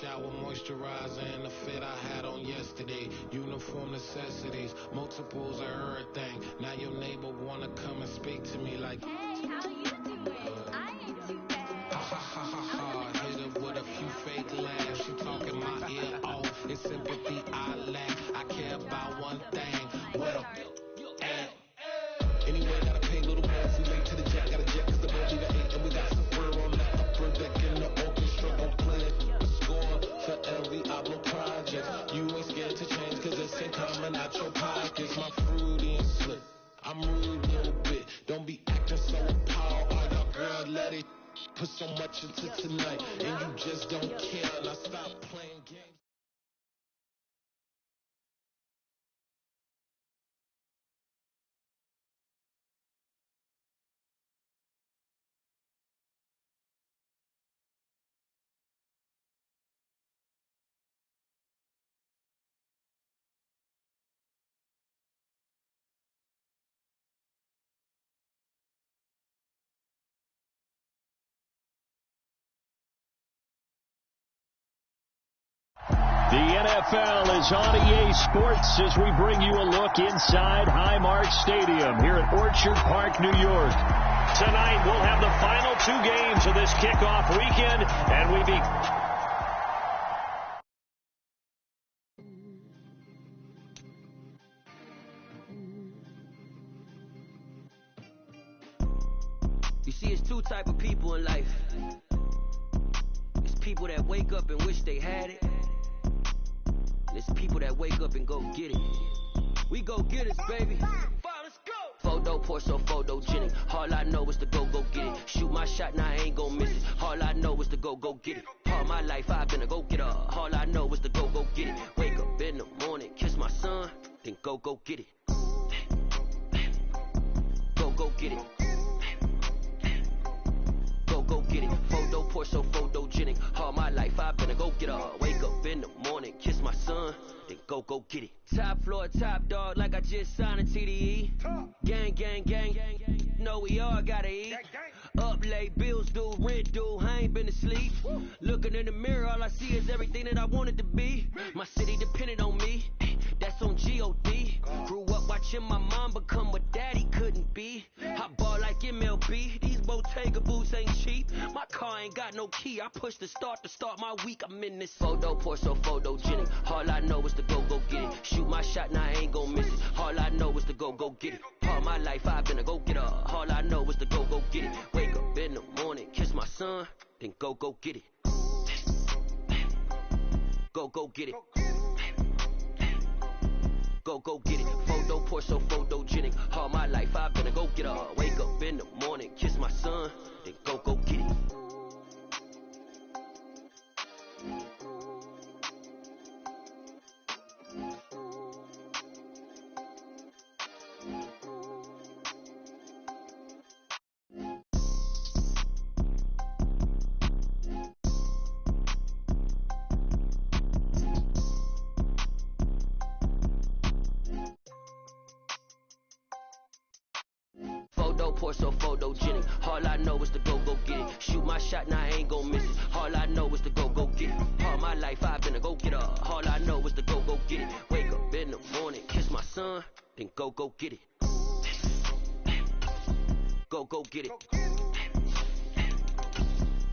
shower, moisturizer, and the fit I had on yesterday. Uniform necessities, multiples of everything. Now your neighbor wanna come and speak to me like, hey, how you doing? I ain't too bad. ha ha ha ha ha. Hit her with a few fake laughs. She talking my ear off. It's sympathy I lack. I care about one thing. What up? Anyway, gotta pay little more if we late to the jack. Got a jet cause the boat leave at 8 and we got some fur on the upper deck in the orchestra. Gon' play a score for every album project. You ain't scared to change cause it's ain't coming out your pockets. My fruity and slick, I'm rude a little bit. Don't be acting so appalled. Oh, your girl, let it put so much into tonight and you just don't care. Now stop playing games. The NFL is on EA Sports as we bring you a look inside Highmark Stadium here at Orchard Park, New York. Tonight we'll have the final 2 games of this kickoff weekend, and we You see, it's 2 type of people in life. It's people that wake up and wish they had it. And it's people that wake up and go get it. We go get it, baby. Let's go. Photo, Porso, photogenic. All I know is to go get it. Shoot my shot, now I ain't gon' miss it. All I know is to go get it. All my life I've been a go-getter. All I know is to go get it. Wake up in the morning, kiss my son, then go get it. Go get it. Go get it. Photo, Porso, photogenic. All my life I've been a go-getter. Wake up in the morning, kiss my son, then go get it. Top floor, top dog, like I just signed a TDE. Gang, gang, gang. No, we all gotta eat. Up late, bills due, rent due, I ain't been asleep. Looking in the mirror, all I see is everything that I wanted to be. My city depended on me, that's on G.O.D. Grew up watching my mom become what daddy couldn't be. I ball like MLB, these Bottega boots ain't cheap. My car ain't got no key, I push the start to start my week. I'm in this photo, Porso, photogenic. All I know is to go get it. Shoot my shot, now I ain't gon' miss it. All I know is to go get it. All my life I've been a go-getter. All I know is to go get it. Wake up in the morning, kiss my son, then go get it. Go get it. Go get it. Photo, Porso, photogenic. All my life I've been a go-getter. Wake up in the morning, kiss my son, then go get it. Photo, Porso, photogenic. All I know is to go get it. Shoot my shot, now I ain't gon' miss it. All I know is to go get it. All my life I've been a go-getter. All I know is to go get it. Wake up in the morning, kiss my son, then go get it. Go get it.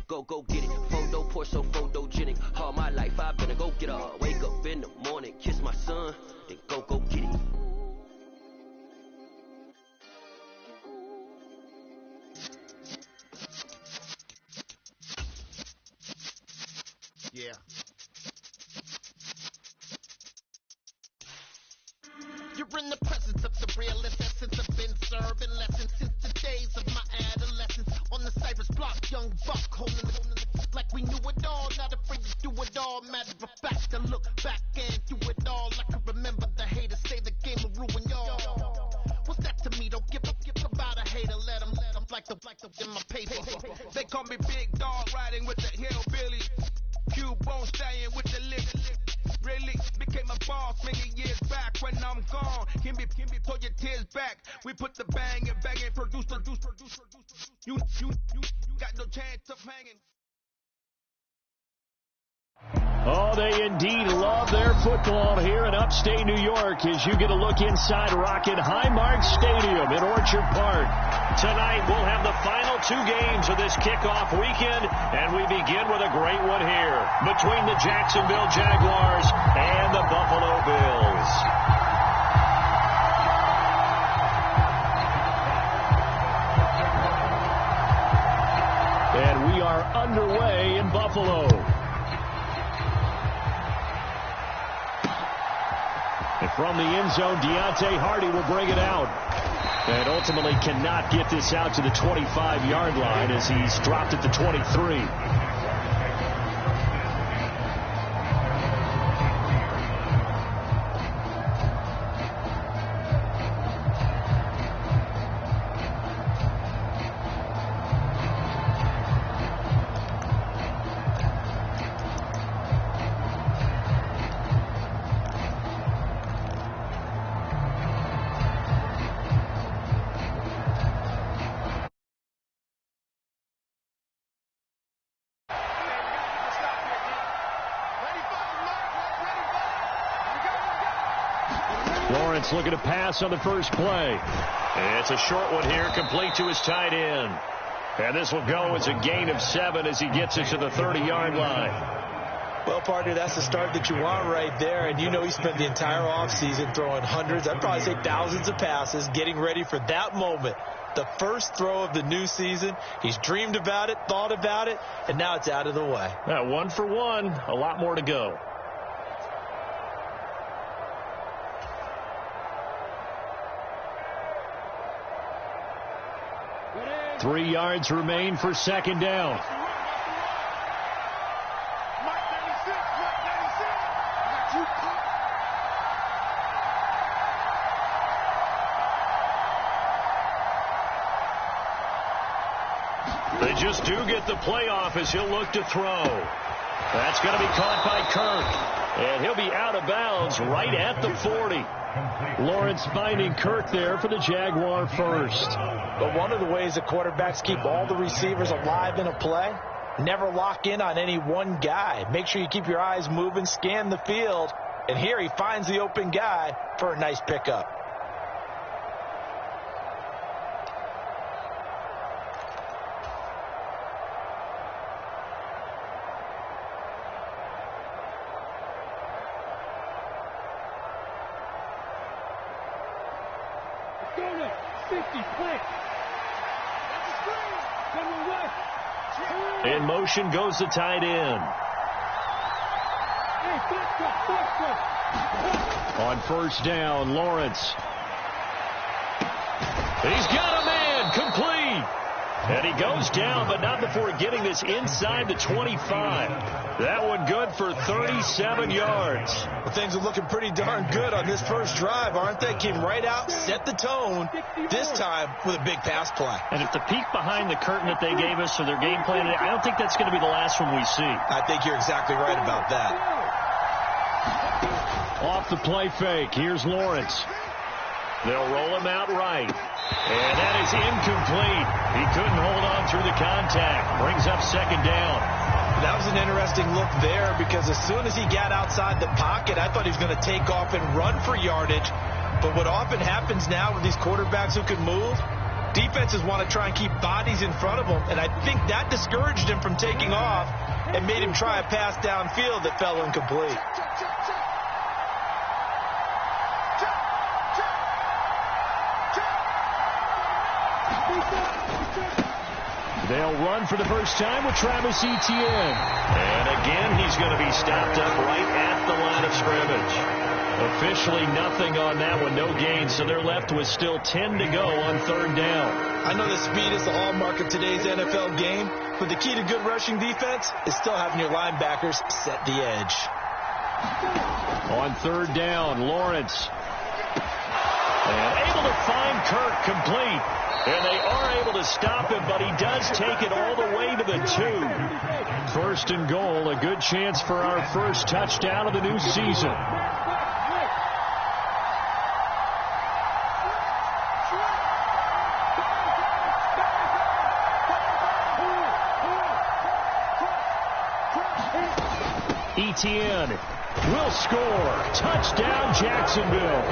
Go get it. Photo, Porso, photogenic. All my life I've been a go-getter. Wake up in the morning, kiss my son, then go get it. Yeah. You're in the presence of the realest essence. I've been serving lessons since the days of my adolescence. On the Cypress block, young buck holding the like we knew it all. Not afraid to do it all. Matter of fact, to look back and do it all. I can remember the haters say the game will ruin y'all. What's that to me? Don't give about a hater. Let them like the in my paper. They call me Big Dog, riding with the hillbilly. Q-Bone staying with the lick. Really became a boss many years back. When I'm gone, can be pull your tears back. We put the bang and produce. You got no chance of hanging. Oh, they indeed love their football here in upstate New York as you get a look inside Rocket Highmark Stadium in Orchard Park. Tonight, we'll have the final 2 games of this kickoff weekend, and we begin with a great one here between the Jacksonville Jaguars and the Buffalo Bills. And we are underway in Buffalo. And from the end zone, Deontay Hardy will bring it out. And ultimately cannot get this out to the 25-yard line as he's dropped at the 23. Lawrence looking to pass on the first play. It's a short one here, complete to his tight end. And this will go as a gain of 7 as he gets it to the 30-yard line. Well, partner, that's the start that you want right there. And you know he spent the entire offseason throwing hundreds, I'd probably say thousands of passes, getting ready for that moment. The first throw of the new season. He's dreamed about it, thought about it, and now it's out of the way. 1 for 1, a lot more to go. 3 yards remain for second down. They just do get the playoff as he'll look to throw. That's going to be caught by Kirk. And he'll be out of bounds right at the 40. Lawrence finding Kirk there for the Jaguar first. But one of the ways that quarterbacks keep all the receivers alive in a play, never lock in on any one guy. Make sure you keep your eyes moving, scan the field. And here he finds the open guy for a nice pickup. In motion goes the tight end. On first down, Lawrence. He's got a man, complete. And he goes down, but not before getting this inside the 25. That one good for 37 yards. Well, things are looking pretty darn good on this first drive, aren't they? Came right out, set the tone, this time with a big pass play. And if the peek behind the curtain that they gave us for their game plan, I don't think that's going to be the last one we see. I think you're exactly right about that. Off the play fake, here's Lawrence. They'll roll him out right. And that is incomplete. He couldn't hold on through the contact. Brings up second down. That was an interesting look there because as soon as he got outside the pocket, I thought he was going to take off and run for yardage. But what often happens now with these quarterbacks who can move, defenses want to try and keep bodies in front of them. And I think that discouraged him from taking off and made him try a pass downfield that fell incomplete. They'll run for the first time with Travis Etienne. And again, he's going to be stopped up right at the line of scrimmage. Officially nothing on that one, no gain, so they're left with still 10 to go on third down. I know that speed is the hallmark of today's NFL game, but the key to good rushing defense is still having your linebackers set the edge. On third down, Lawrence. And able to find Kirk complete. And they are able to stop him, but he does take it all the way to the 2. First and goal, a good chance for our first touchdown of the new season. Etienne will score. Touchdown, Jacksonville.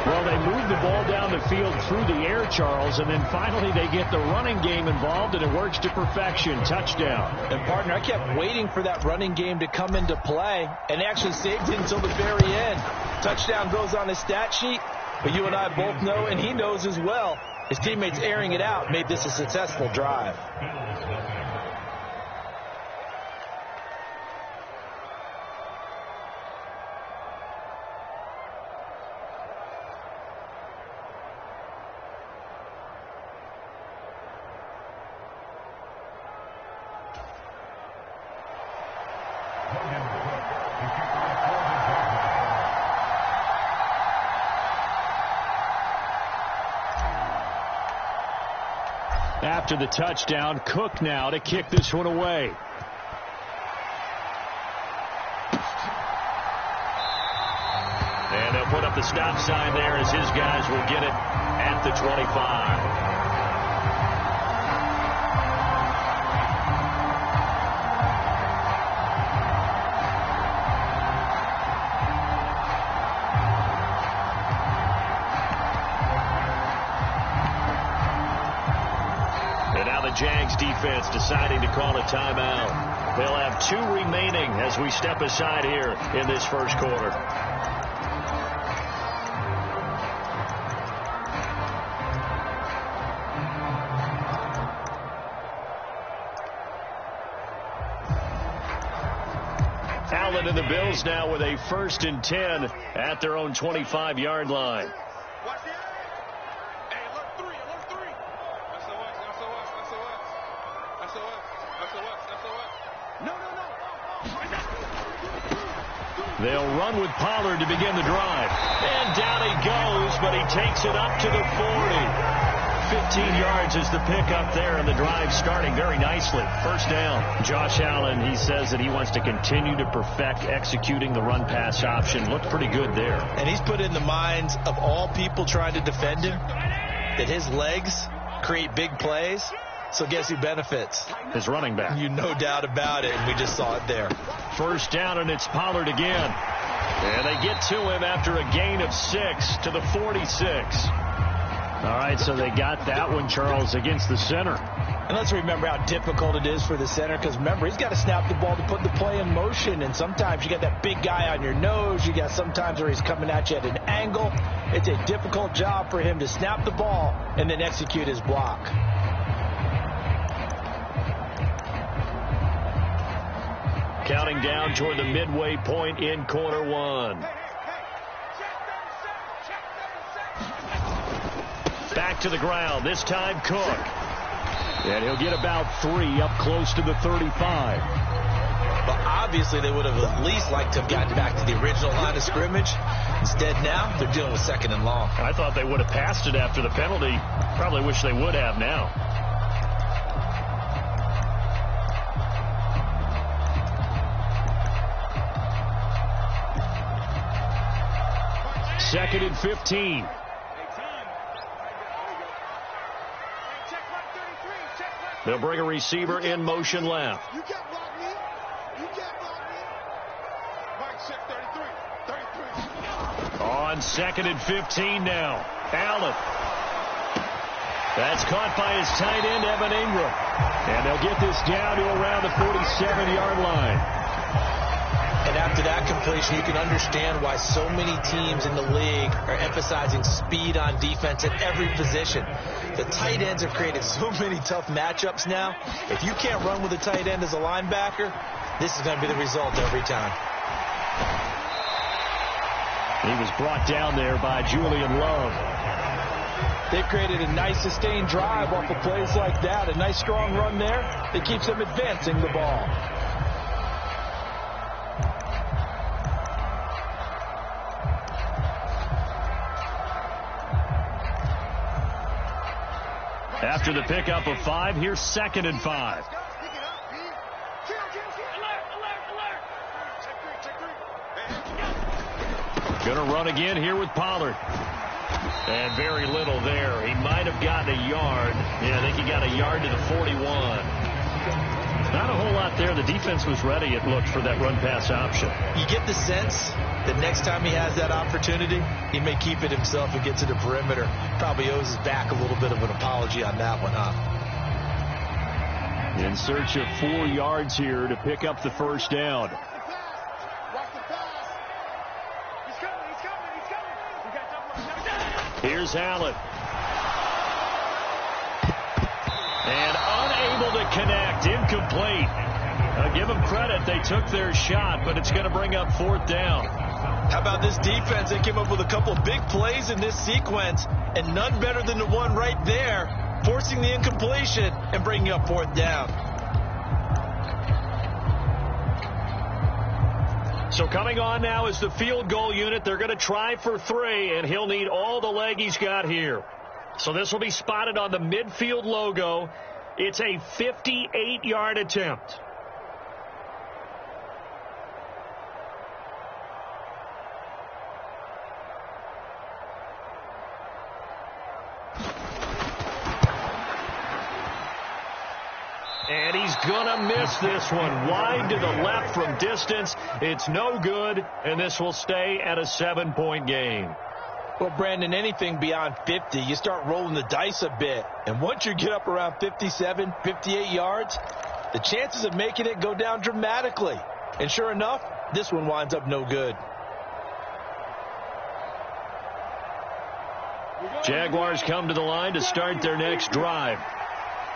Well, they moved the ball down the field through the air, Charles, and then finally they get the running game involved, and it works to perfection. Touchdown. And, partner, I kept waiting for that running game to come into play, and actually saved it until the very end. Touchdown goes on his stat sheet, but you and I both know, and he knows as well, his teammates airing it out made this a successful drive. After the touchdown, Cook now to kick this one away. And they'll put up the stop sign there as his guys will get it at the 25. Jags defense deciding to call a timeout. They'll have 2 remaining as we step aside here in this first quarter. Allen and the Bills now with a 1st and 10 at their own 25-yard line. They'll run with Pollard to begin the drive. And down he goes, but he takes it up to the 40. 15 yards is the pickup there, and the drive starting very nicely. First down. Josh Allen, he says that he wants to continue to perfect executing the run-pass option. Looked pretty good there. And he's put in the minds of all people trying to defend him that his legs create big plays. So guess who benefits? His running back. You no doubt about it, and we just saw it there. First down, and it's Pollard again. And they get to him after a gain of 6 to the 46. All right, so they got that one, Charles, against the center. And let's remember how difficult it is for the center, because remember, he's got to snap the ball to put the play in motion, and sometimes you got that big guy on your nose. You got sometimes where he's coming at you at an angle. It's a difficult job for him to snap the ball and then execute his block. Counting down toward the midway point in quarter 1. Back to the ground, this time Cook. And he'll get about 3 up close to the 35. But obviously they would have at least liked to have gotten back to the original line of scrimmage. Instead now, they're dealing with 2nd and long. I thought they would have passed it after the penalty. Probably wish they would have now. Second and 15. They'll bring a receiver in motion left. You can't block me. You can't block me. Mike, check 33. On 2nd and 15 now. Allen. That's caught by his tight end, Evan Ingram. And they'll get this down to around the 47-yard line. And after that completion, you can understand why so many teams in the league are emphasizing speed on defense at every position. The tight ends have created so many tough matchups now. If you can't run with a tight end as a linebacker, this is going to be the result every time. He was brought down there by Julian Love. They've created a nice sustained drive off of plays like that. A nice strong run there that keeps them advancing the ball. After the pickup of 5, here's 2nd and 5. Gonna run again here with Pollard. And very little there. He might have gotten a yard. Yeah, I think he got a yard to the 41. Not a whole lot there. The defense was ready, it looked, for that run-pass option. You get the sense that next time he has that opportunity, he may keep it himself and get to the perimeter. Probably owes his back a little bit of an apology on that one, huh? In search of 4 yards here to pick up the first down. Here's Allen. And unable to connect. Incomplete. Give them credit. They took their shot, but it's going to bring up 4th down. How about this defense? They came up with a couple of big plays in this sequence, and none better than the one right there, forcing the incompletion and bringing up 4th down. So coming on now is the field goal unit. They're going to try for 3, and he'll need all the leg he's got here. So this will be spotted on the midfield logo. It's a 58-yard attempt. And he's going to miss this one. Wide to the left from distance. It's no good, and this will stay at a 7-point game. Well, Brandon, anything beyond 50, you start rolling the dice a bit. And once you get up around 57, 58 yards, the chances of making it go down dramatically. And sure enough, this one winds up no good. Jaguars come to the line to start their next drive.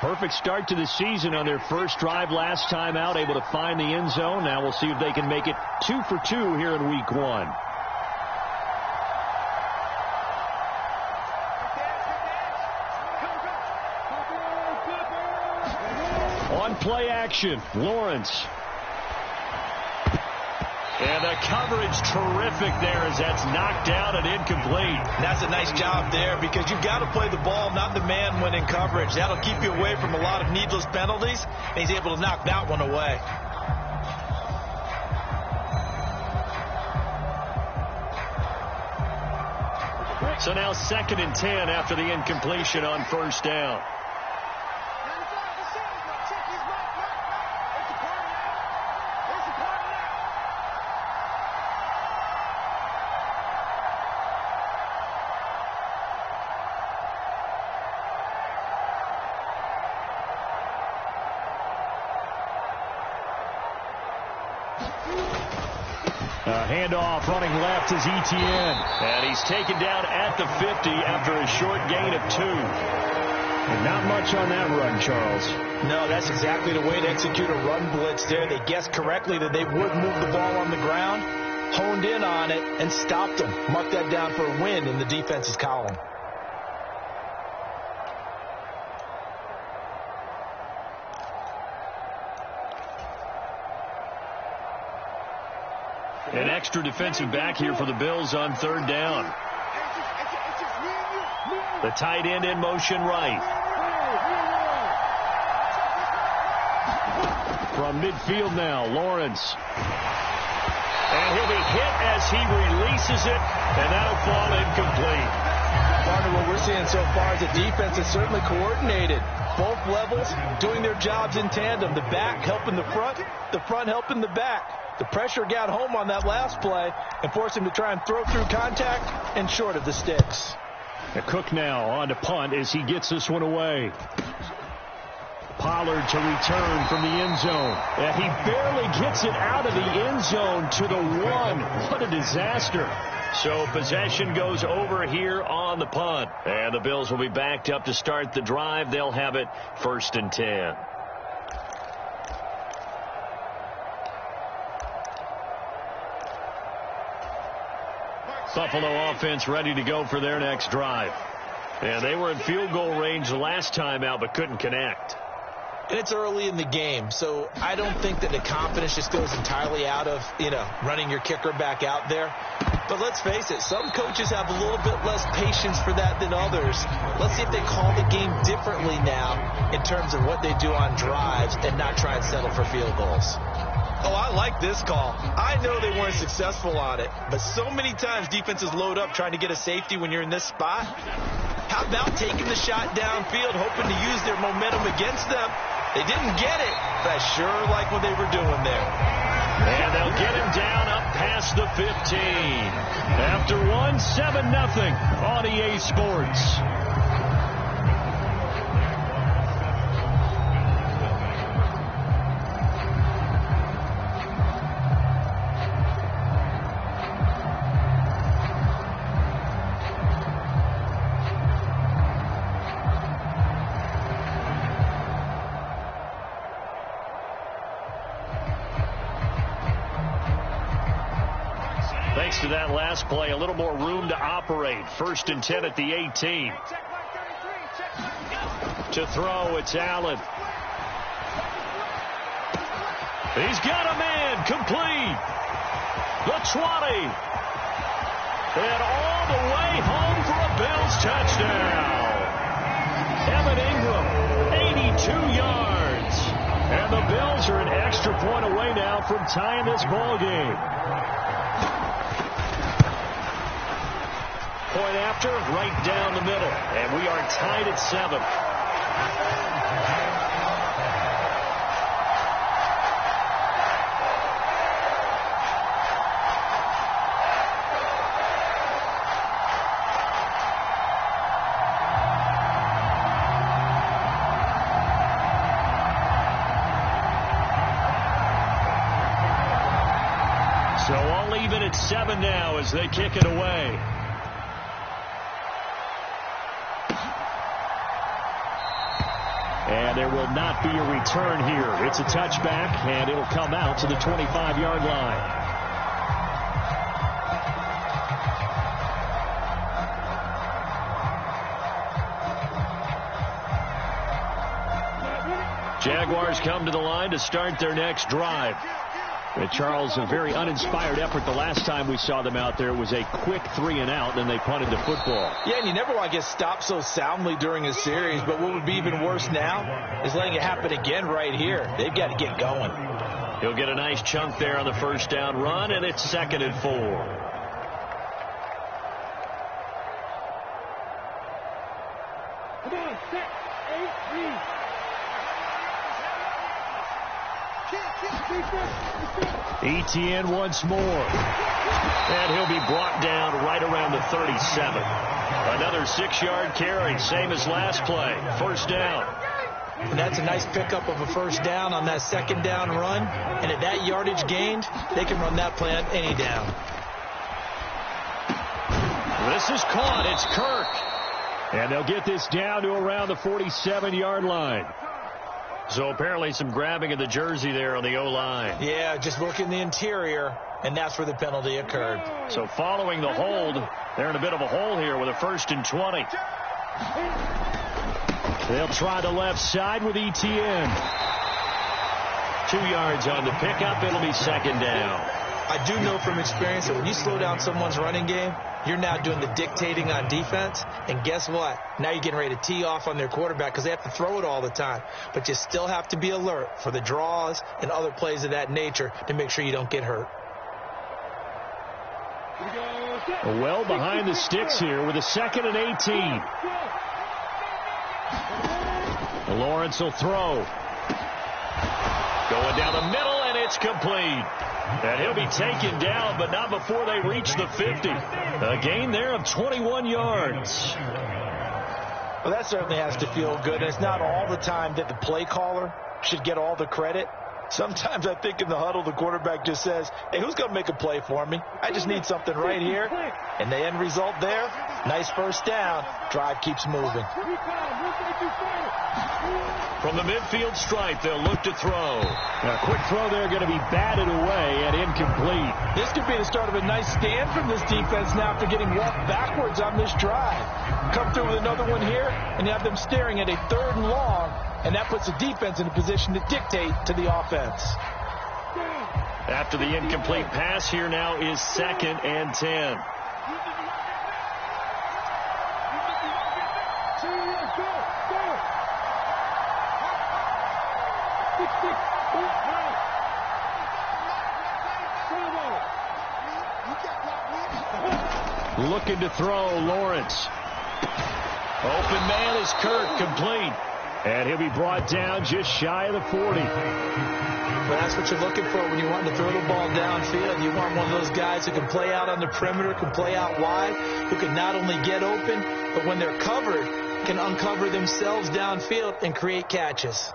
Perfect start to the season on their first drive last time out, able to find the end zone. Now we'll see if they can make it 2 for 2 here in week 1. On play action, Lawrence. And the coverage terrific there as that's knocked down and incomplete. That's a nice job there because you've got to play the ball, not the man when in coverage. That'll keep you away from a lot of needless penalties, and he's able to knock that one away. So now 2nd and 10 after the incompletion on first down. Handoff running left is Etienne. And he's taken down at the 50 after a short gain of 2. And not much on that run, Charles. No, that's exactly the way to execute a run blitz there. They guessed correctly that they would move the ball on the ground, honed in on it, and stopped them. Mark that down for a win in the defense's column. An extra defensive back here for the Bills on 3rd down. The tight end in motion right. From midfield now, Lawrence. And he'll be hit as he releases it, and that'll fall incomplete. Partner, what we're seeing so far is the defense is certainly coordinated. Both levels doing their jobs in tandem. The back helping the front helping the back. The pressure got home on that last play and forced him to try and throw through contact and short of the sticks. Cook now on to punt as he gets this one away. Pollard to return from the end zone. And he barely gets it out of the end zone to the 1. What a disaster. So possession goes over here on the punt. And the Bills will be backed up to start the drive. They'll have it 1st and 10. Buffalo offense ready to go for their next drive. And they were in field goal range the last time out but couldn't connect. And it's early in the game, so I don't think that the confidence just goes entirely out of, running your kicker back out there. But let's face it, some coaches have a little bit less patience for that than others. Let's see if they call the game differently now in terms of what they do on drives and not try and settle for field goals. Oh, I like this call. I know they weren't successful on it, but so many times defenses load up trying to get a safety when you're in this spot. How about taking the shot downfield, hoping to use their momentum against them, They didn't get it, but I sure like what they were doing there. And they'll get him down up past the 15. After 7-0 on EA Sports. Thanks to that last play, a little more room to operate. 1st and 10 at the 18. To throw, it's Allen. He's got a man, complete. The 20. And all the way home for a Bills touchdown. Evan Ingram, 82 yards. And the Bills are an extra point away now from tying this ball game. Point after, right down the middle. And we are tied at 7. So all even at 7 now as they kick it away. And there will not be a return here. It's a touchback, and it'll come out to the 25-yard line. Jaguars come to the line to start their next drive. And Charles, a very uninspired effort the last time we saw them out there. It was a quick 3-and-out, and they punted the football. Yeah, and you never want to get stopped so soundly during a series, but what would be even worse now is letting it happen again right here. They've got to get going. He'll get a nice chunk there on the first down run, and it's 2nd and 4. Come on, 6, 8, 3. Etienne once more. And he'll be brought down right around the 37. Another 6-yard carry, same as last play. First down. And that's a nice pickup of a first down on that second down run. And at that yardage gained, they can run that play on any down. This is caught. It's Kirk. And they'll get this down to around the 47-yard line. So apparently some grabbing of the jersey there on the O-line. Yeah, just look in the interior, and that's where the penalty occurred. So following the hold, they're in a bit of a hole here with a 1st and 20. They'll try the left side with Etienne. 2 yards on the pickup. It'll be 2nd down. I do know from experience that when you slow down someone's running game, you're now doing the dictating on defense. And guess what? Now you're getting ready to tee off on their quarterback because they have to throw it all the time. But you still have to be alert for the draws and other plays of that nature to make sure you don't get hurt. Well behind the sticks here with a 2nd and 18. Lawrence will throw. Going down the middle, and it's complete. And he'll be taken down, but not before they reach the 50. A gain there of 21 yards. Well, that certainly has to feel good. It's not all the time that the play caller should get all the credit. Sometimes I think in the huddle, the quarterback just says, hey, who's going to make a play for me? I just need something right here. And the end result there, nice first down. Drive keeps moving. From the midfield stripe, they'll look to throw. A quick throw there going to be batted away and incomplete. This could be the start of a nice stand from this defense now after getting walked backwards on this drive. Come through with another one here, and you have them staring at a 3rd and long, and that puts the defense in a position to dictate to the offense. After the incomplete pass, here now is 2nd and 10. Looking to throw, Lawrence. Open man is Kirk, complete. And he'll be brought down just shy of the 40. But that's what you're looking for when you want to throw the ball downfield. You want one of those guys who can play out on the perimeter, can play out wide, who can not only get open, but when they're covered, can uncover themselves downfield and create catches.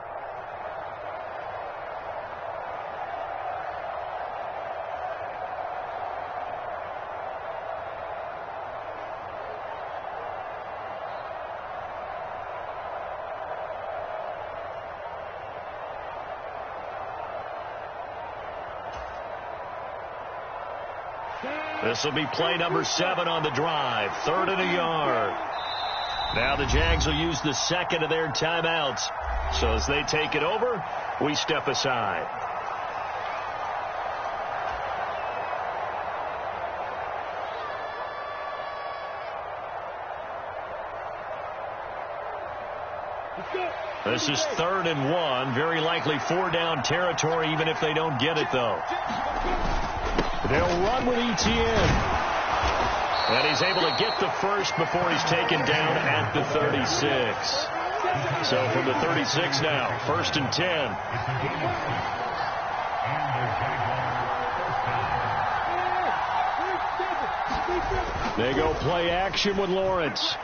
This will be play number 7 on the drive. 3rd and a yard. Now the Jags will use the second of their timeouts. So as they take it over, we step aside. This is 3rd and 1. Very likely 4-down territory, even if they don't get it, though. They'll run with Etienne. And he's able to get the first before he's taken down at the 36. So from the 36 now, 1st and 10. They go play action with Lawrence.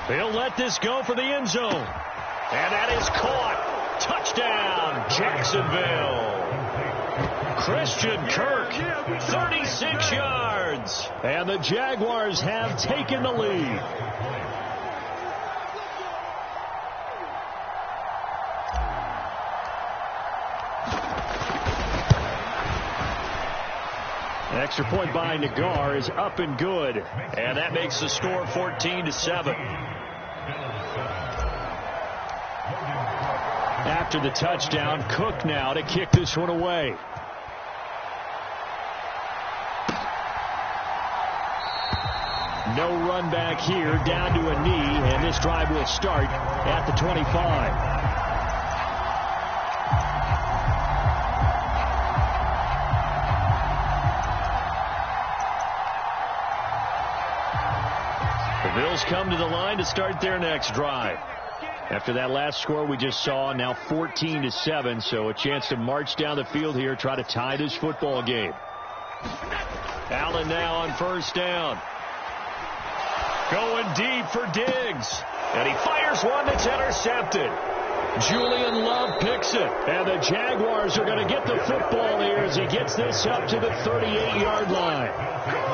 He'll let this go for the end zone. And that is caught. Touchdown, Jacksonville. Christian Kirk, 36 yards. And the Jaguars have taken the lead. Extra point by Nagar is up and good. And that makes the score 14-7. After the touchdown, Cook now to kick this one away. No run back here, down to a knee, and this drive will start at the 25. The Bills come to the line to start their next drive. After that last score we just saw, now 14-7, so a chance to march down the field here, try to tie this football game. Allen now on 1st down. Going deep for Diggs. And he fires one that's intercepted. Julian Love picks it. And the Jaguars are going to get the football here as he gets this up to the 38-yard line.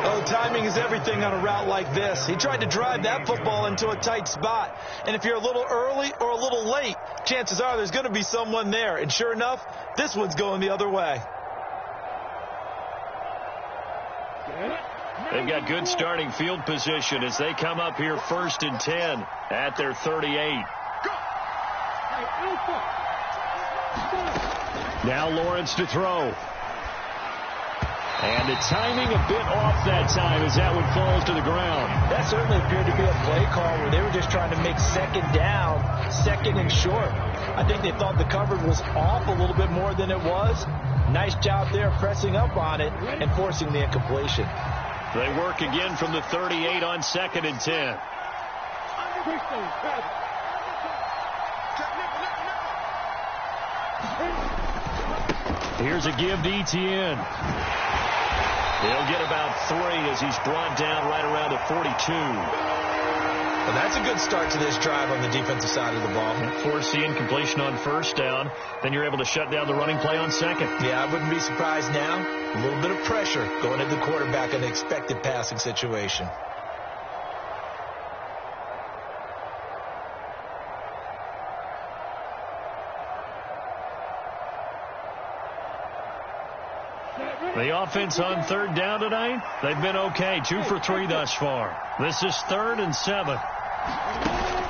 Oh, timing is everything on a route like this. He tried to drive that football into a tight spot. And if you're a little early or a little late, chances are there's going to be someone there. And sure enough, this one's going the other way. They've got good starting field position as they come up here 1st and 10 at their 38. Now Lawrence to throw. And the timing a bit off that time as that one falls to the ground. That certainly appeared to be a play call where they were just trying to make 2nd down, 2nd and short. I think they thought the coverage was off a little bit more than it was. Nice job there pressing up on it and forcing the incompletion. They work again from the 38 on 2nd and 10. Here's a give to Etienne. He'll get about 3 as he's brought down right around the 42. Well, that's a good start to this drive on the defensive side of the ball. Force the incompletion on 1st down. Then you're able to shut down the running play on 2nd. Yeah, I wouldn't be surprised now. A little bit of pressure going at the quarterback in an expected passing situation. The offense on 3rd down tonight, they've been okay. 2 for 3 thus far. This is 3rd and 7.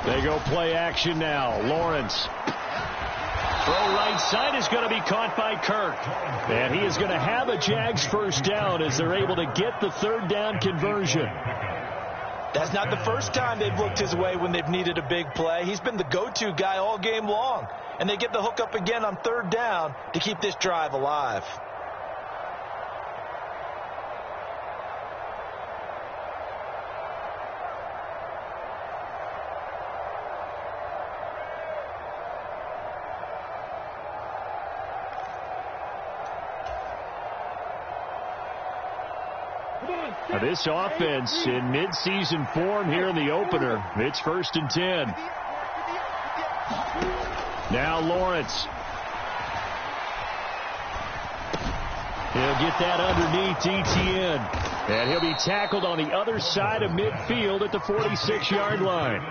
They go play action now. Lawrence. Throw right side is going to be caught by Kirk. And he is going to have a Jags 1st down as they're able to get the 3rd down conversion. That's not the first time they've looked his way when they've needed a big play. He's been the go-to guy all game long. And they get the hook up again on 3rd down to keep this drive alive. Now this offense in mid-season form here in the opener. It's 1st and 10. Now Lawrence. He'll get that underneath Etienne. And he'll be tackled on the other side of midfield at the 46-yard line.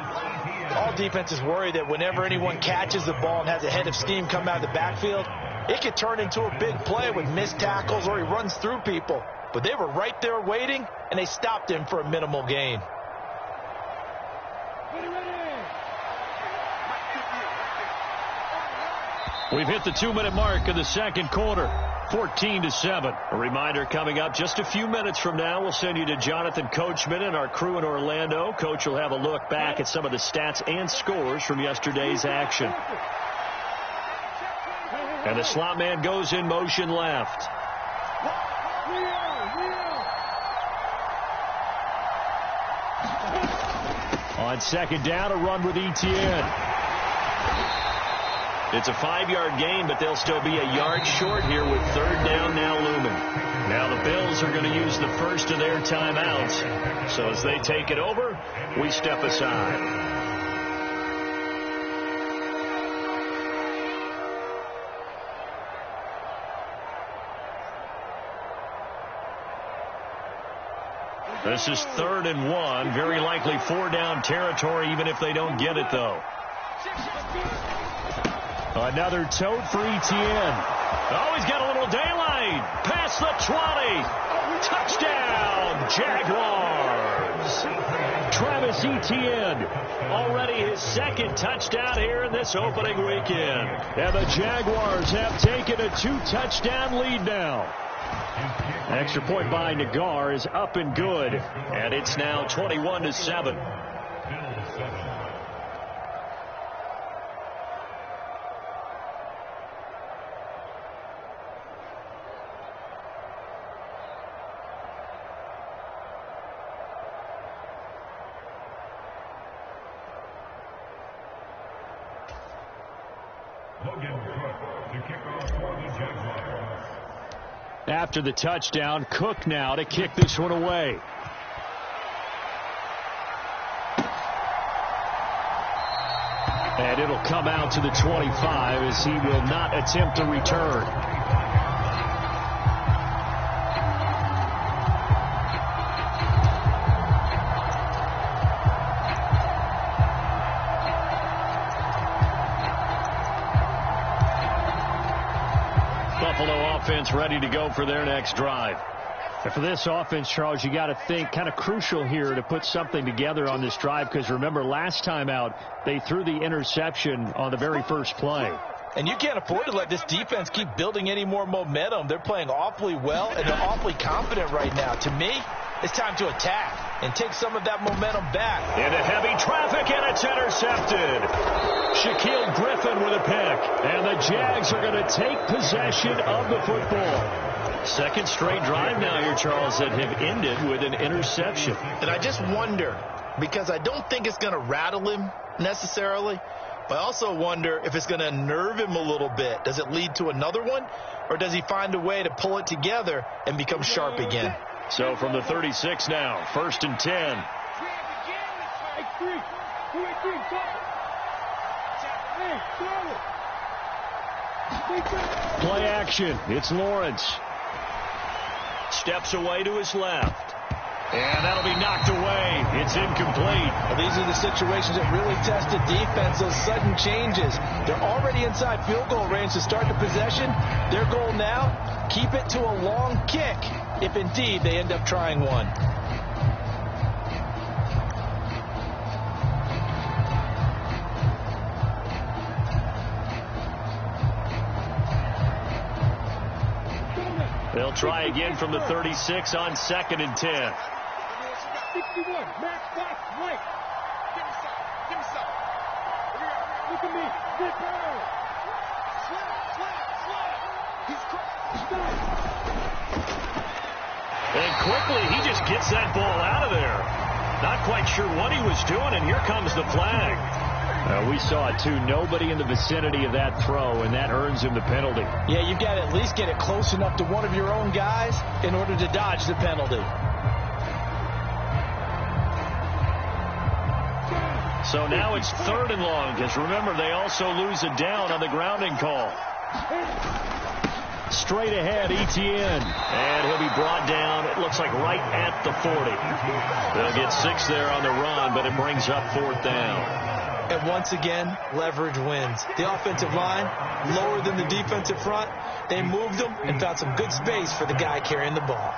All defenses worry that whenever anyone catches the ball and has a head of steam come out of the backfield, it could turn into a big play with missed tackles or he runs through people. But they were right there waiting, and they stopped him for a minimal gain. We've hit the 2-minute mark of the second quarter. 14-7. A reminder coming up just a few minutes from now. We'll send you to Jonathan Coachman and our crew in Orlando. Coach will have a look back at some of the stats and scores from yesterday's action. And the slot man goes in motion left. On second down, a run with Etienne. It's a 5-yard gain, but they'll still be a yard short here with 3rd down now looming. Now the Bills are going to use the first of their timeouts. So as they take it over, we step aside. This is 3rd and 1. Very likely 4-down territory, even if they don't get it, though. Another tote for Etienne. Oh, he's got a little daylight. Past the 20. Touchdown, Jaguars. Travis Etienne, already his 2nd touchdown here in this opening weekend. And the Jaguars have taken a 2-touchdown lead now. Extra point by Nagar is up and good. And it's now 21-7. After the touchdown, Cook now to kick this one away. And it'll come out to the 25 as he will not attempt to return. Buffalo offense ready to go for their next drive. And for this offense, Charles, you got to think kind of crucial here to put something together on this drive, because remember last time out they threw the interception on the very first play. And you can't afford to let this defense keep building any more momentum. They're playing awfully well, and they're awfully confident right now. To me, it's time to attack and take some of that momentum back. Into heavy traffic, and it's intercepted. Shaquille Griffin with a pick. And the Jags are going to take possession of the football. Second straight drive now here, Charles, that have ended with an interception. And I just wonder, because I don't think it's going to rattle him necessarily, but I also wonder if it's going to unnerve him a little bit. Does it lead to another one, or does he find a way to pull it together and become sharp again? So from the 36 now, 1st and 10. Play action. It's Lawrence. Steps away to his left. And that'll be knocked away. It's incomplete. Well, these are the situations that really test the defense, those sudden changes. They're already inside field goal range to start the possession. Their goal now, keep it to a long kick, if indeed they end up trying one. They'll try again from the 36 on 2nd and 10. 61, match back, right. Give me some. Look at me. Get down. Slap. He's And quickly, he just gets that ball out of there. Not quite sure what he was doing, and here comes the flag. We saw it, too. Nobody in the vicinity of that throw, and that earns him the penalty. Yeah, you've got to at least get it close enough to one of your own guys in order to dodge the penalty. So now it's 3rd and long, because remember, they also lose a down on the grounding call. Straight ahead, Etienne. And he'll be brought down, it looks like right at the 40. They'll get 6 there on the run, but it brings up 4th down. And once again, leverage wins. The offensive line, lower than the defensive front. They moved them and found some good space for the guy carrying the ball.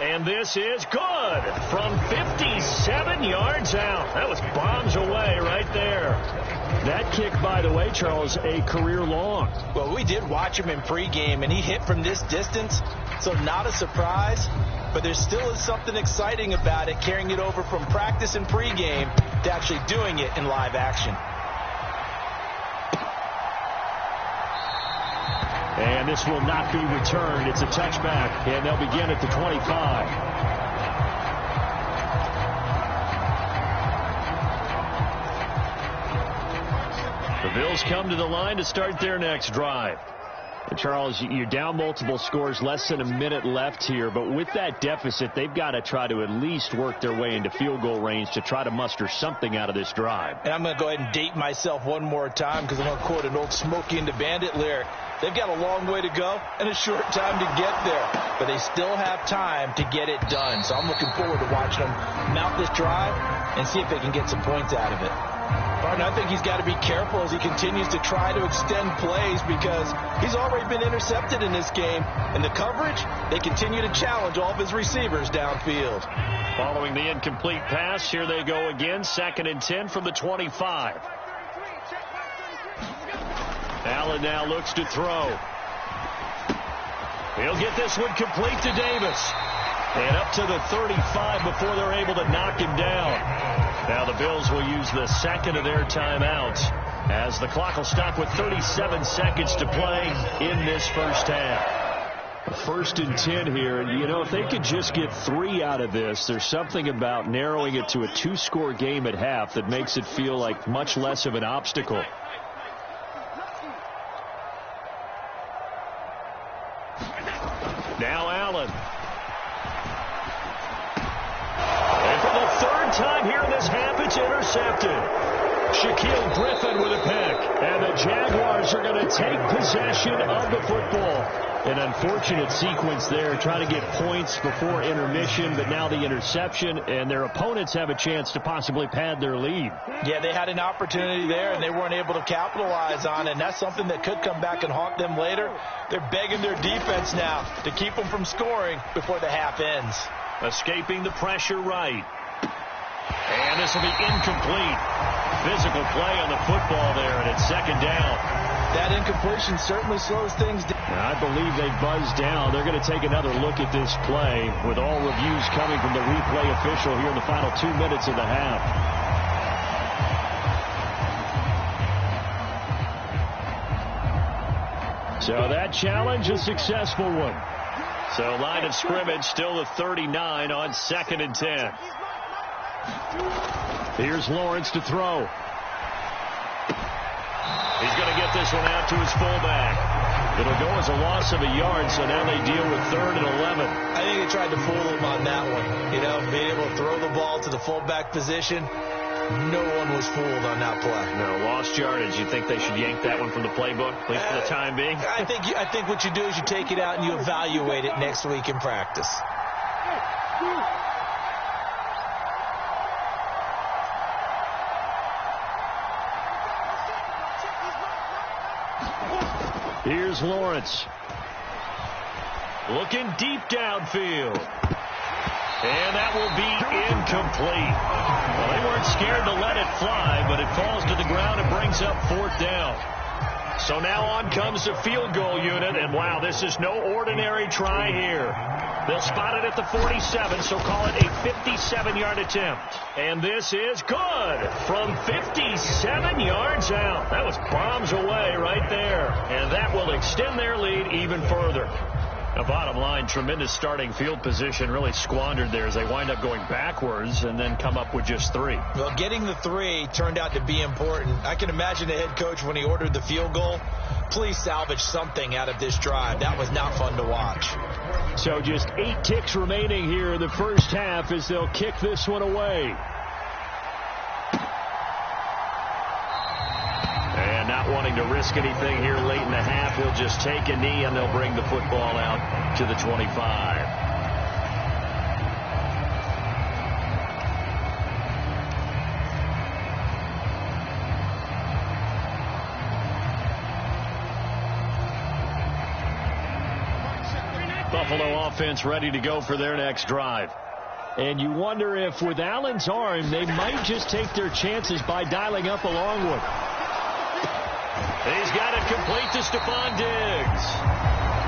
And this is good from 57 yards out. That was bombs away right there. That kick, by the way, Charles, a career long. Well, we did watch him in pregame, and he hit from this distance, so not a surprise. But there still is something exciting about it, carrying it over from practice and pregame to actually doing it in live action. And this will not be returned. It's a touchback, and they'll begin at the 25. The Bills come to the line to start their next drive. And Charles, you're down multiple scores, less than a minute left here. But with that deficit, they've got to try to at least work their way into field goal range to try to muster something out of this drive. And I'm going to go ahead and date myself one more time because I'm going to quote an old Smokey and the Bandit lyric. They've got a long way to go and a short time to get there. But they still have time to get it done. So I'm looking forward to watching them mount this drive and see if they can get some points out of it. Barton, I think he's got to be careful as he continues to try to extend plays because he's already been intercepted in this game. And the coverage, they continue to challenge all of his receivers downfield. Following the incomplete pass, here they go again. 2nd and 10 from the 25. Allen now looks to throw. He'll get this one complete to Davis. And up to the 35 before they're able to knock him down. Now the Bills will use the second of their timeouts as the clock will stop with 37 seconds to play in this first half. 1st and 10 here. And, you know, if they could just get 3 out of this, there's something about narrowing it to a 2-score game at half that makes it feel like much less of an obstacle. Now Allen. And for the 3rd time here in this half, it's intercepted. Shaquille Griffin with a pick. And the Jaguars are going to take possession of the football. An unfortunate sequence there, trying to get points before intermission, but now the interception, and their opponents have a chance to possibly pad their lead. Yeah, they had an opportunity there, and they weren't able to capitalize on it, and that's something that could come back and haunt them later. They're begging their defense now to keep them from scoring before the half ends. Escaping the pressure right. And this will be incomplete. Physical play on the football there, and it's 2nd down. That incompletion certainly slows things down. I believe they buzzed down. They're going to take another look at this play with all reviews coming from the replay official here in the final 2 minutes of the half. So that challenge, a successful one. So line of scrimmage still the 39 on 2nd and 10. Here's Lawrence to throw. He's going to get this one out to his fullback. It'll go as a loss of a yard, so now they deal with 3rd and 11. I think they tried to fool him on that one. You know, being able to throw the ball to the fullback position. No one was fooled on that play. No, lost yardage. You think they should yank that one from the playbook, at least for the time being? I think what you do is you take it out and you evaluate it next week in practice. Here's Lawrence. Looking deep downfield. And that will be incomplete. Well, they weren't scared to let it fly, but it falls to the ground and brings up 4th down. So now on comes the field goal unit, and wow, this is no ordinary try here. They'll spot it at the 47, so call it a 57-yard attempt. And this is good from 57 yards out. That was bombs away right there, and that will extend their lead even further. The bottom line, tremendous starting field position, really squandered there as they wind up going backwards and then come up with just 3. Well, getting the 3 turned out to be important. I can imagine the head coach when he ordered the field goal. Please salvage something out of this drive. That was not fun to watch. So just 8 ticks remaining here in the first half as they'll kick this one away. And not wanting to risk anything here late in the half, he'll just take a knee and they'll bring the football out to the 25. Buffalo offense ready to go for their next drive. And you wonder if with Allen's arm, they might just take their chances by dialing up a long one. He's got it complete to Stephon Diggs.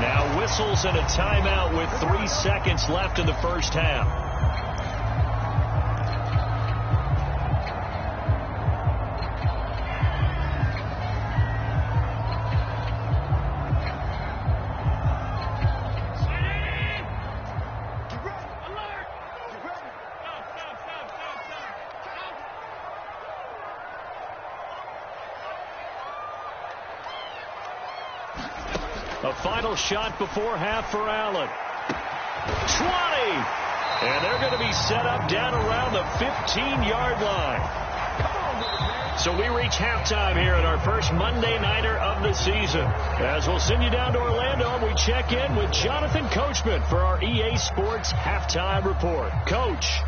Now whistles and a timeout with 3 seconds left in the first half. A final shot before half for Allen. 20! And they're going to be set up down around the 15-yard line. So we reach halftime here at our first Monday Nighter of the season. As we'll send you down to Orlando, we check in with Jonathan Coachman for our EA Sports Halftime Report. Coach.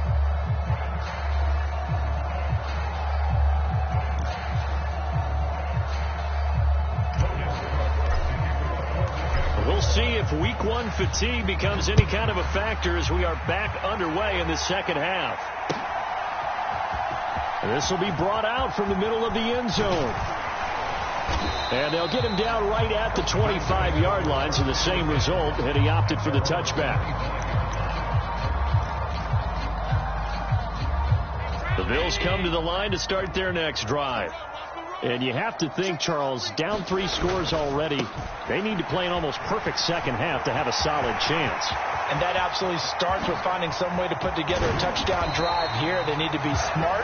We'll see if week 1 fatigue becomes any kind of a factor as we are back underway in the second half. This will be brought out from the middle of the end zone. And they'll get him down right at the 25-yard line, so the same result, and he opted for the touchback. The Bills come to the line to start their next drive. And you have to think, Charles, down 3 scores already. They need to play an almost perfect second half to have a solid chance. And that absolutely starts with finding some way to put together a touchdown drive here. They need to be smart,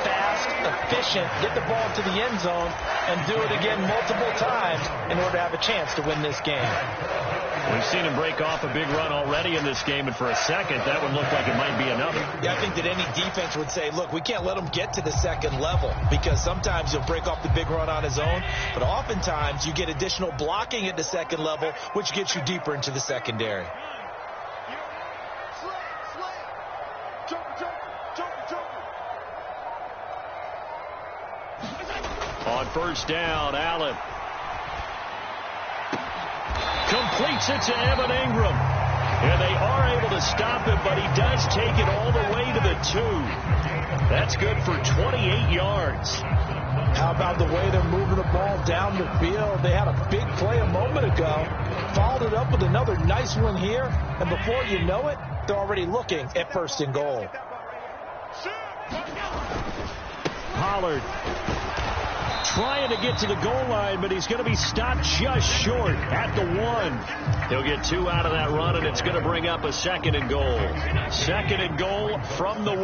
fast, efficient, get the ball to the end zone, and do it again multiple times in order to have a chance to win this game. We've seen him break off a big run already in this game, and for a second, that would look like it might be another. Yeah, I think that any defense would say, look, we can't let him get to the second level, because sometimes he'll break off the big run on his own, but oftentimes you get additional blocking at the second level, which gets you deeper into the secondary. On first down, Allen completes it to Evan Ingram. And they are able to stop it, but he does take it all the way to the 2. That's good for 28 yards. How about the way they're moving the ball down the field? They had a big play a moment ago, followed it up with another nice one here, and before you know it, they're already looking at 1st and goal. Pollard trying to get to the goal line, but he's going to be stopped just short at the 1. He'll get 2 out of that run, and it's going to bring up a 2nd and goal. 2nd and goal from the 1.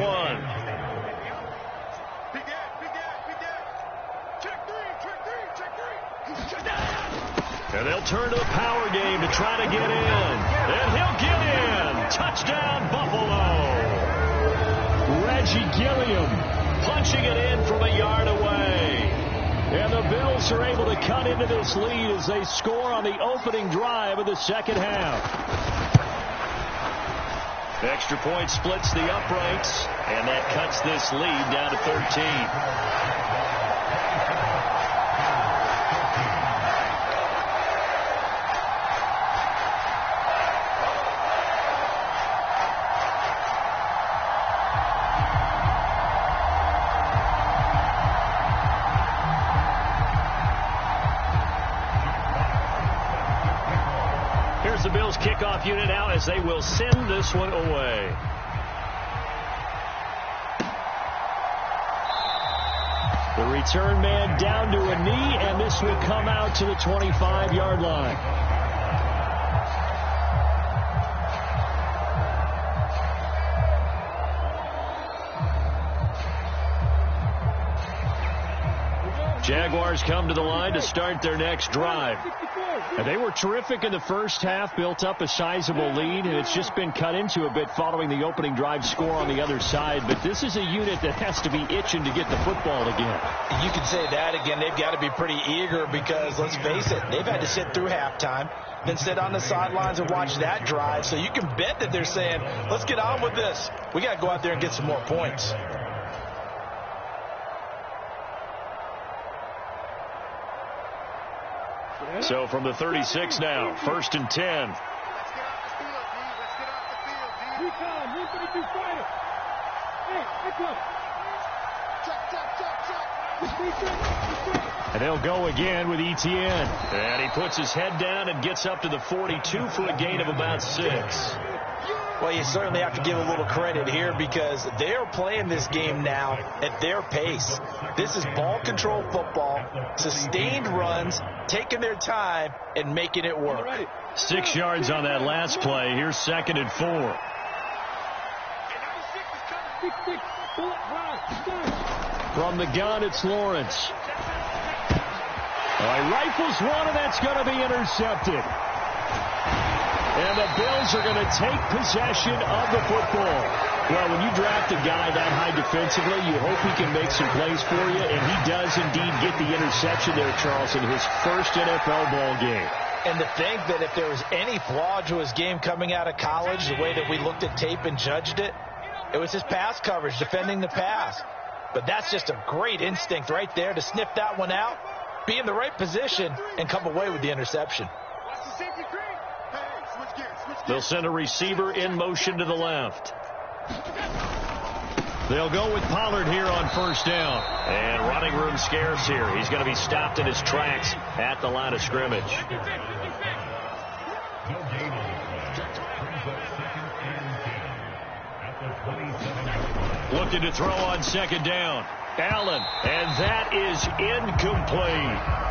And they'll turn to the power game to try to get in. And he'll get in. Touchdown, Buffalo. Reggie Gilliam punching it in from a yard away. And the Bills are able to cut into this lead as they score on the opening drive of the second half. Extra point splits the uprights, and that cuts this lead down to 13. The Bills kickoff unit out as they will send this one away. The return man down to a knee, and this will come out to the 25-yard line. Jaguars come to the line to start their next drive. And they were terrific in the first half, built up a sizable lead, and it's just been cut into a bit following the opening drive score on the other side. But this is a unit that has to be itching to get the football again. You can say that again. They've got to be pretty eager because, let's face it, they've had to sit through halftime, then sit on the sidelines and watch that drive. So you can bet that they're saying, let's get on with this. We got to go out there and get some more points. So from the 36 now, 1st and 10. Let's get off the field, D. Let's get off the field, D. Recon, 132 fighter. Hey, let's go. And they'll go again with Etienne. And he puts his head down and gets up to the 42 for a gain of about 6. Well, you certainly have to give a little credit here because they are playing this game now at their pace. This is ball control football, sustained runs, taking their time, and making it work. 6 yards on that last play. Here's 2nd and 4. From the gun, it's Lawrence. He rifles one, and that's going to be intercepted. And the Bills are going to take possession of the football. Well, when you draft a guy that high defensively, you hope he can make some plays for you, and he does indeed get the interception there, Charles, in his first NFL ball game. And to think that if there was any flaw to his game coming out of college, the way that we looked at tape and judged it, it was his pass coverage, defending the pass. But that's just a great instinct right there to sniff that one out, be in the right position, and come away with the interception. They'll send a receiver in motion to the left. They'll go with Pollard here on 1st down. And running room scarce here. He's going to be stopped in his tracks at the line of scrimmage. Looking to throw on 2nd down. Allen, and that is incomplete.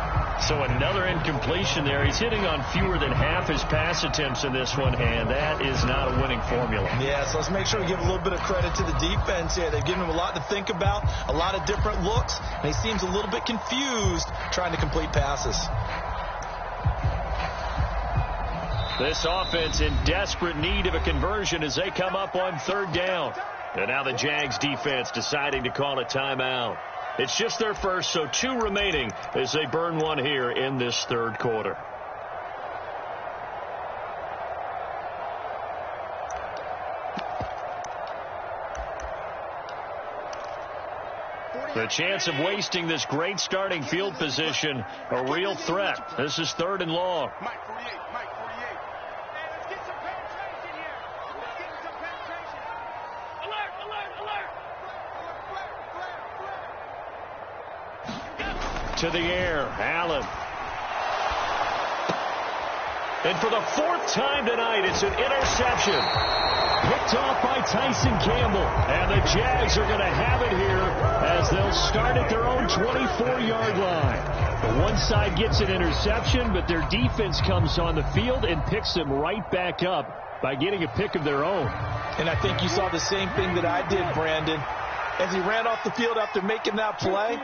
So another incompletion there. He's hitting on fewer than half his pass attempts in this one, and that is not a winning formula. Yeah, so let's make sure we give a little bit of credit to the defense here. They've given him a lot to think about, a lot of different looks, and he seems a little bit confused trying to complete passes. This offense in desperate need of a conversion as they come up on 3rd down. And now the Jags defense deciding to call a timeout. It's just their first, so 2 remaining as they burn one here in this 3rd quarter. The chance of wasting this great starting field position, a real threat. This is 3rd and long. Mike 48, Mike 48. Hey, let's get some penetration here. Let's get some penetration. Alert, alert, alert. To the air, Allen. And for the 4th time tonight, it's an interception. Picked off by Tyson Campbell. And the Jags are going to have it here as they'll start at their own 24-yard line. The one side gets an interception, but their defense comes on the field and picks them right back up by getting a pick of their own. And I think you saw the same thing that I did, Brandon. As he ran off the field after making that play,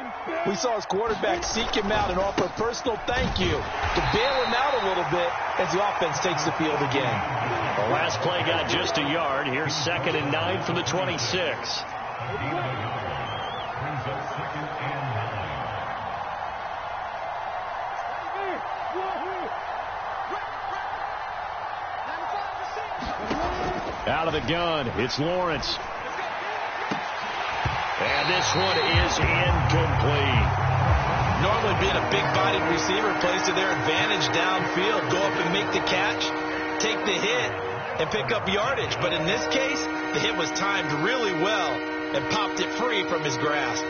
we saw his quarterback seek him out and offer a personal thank you to bail him out a little bit as the offense takes the field again. The last play got just a yard. Here's 2nd and 9 from the 26. Out of the gun, it's Lawrence. And this one is incomplete. Normally being a big-bodied receiver plays to their advantage downfield. Go up and make the catch, take the hit, and pick up yardage. But in this case, the hit was timed really well and popped it free from his grasp.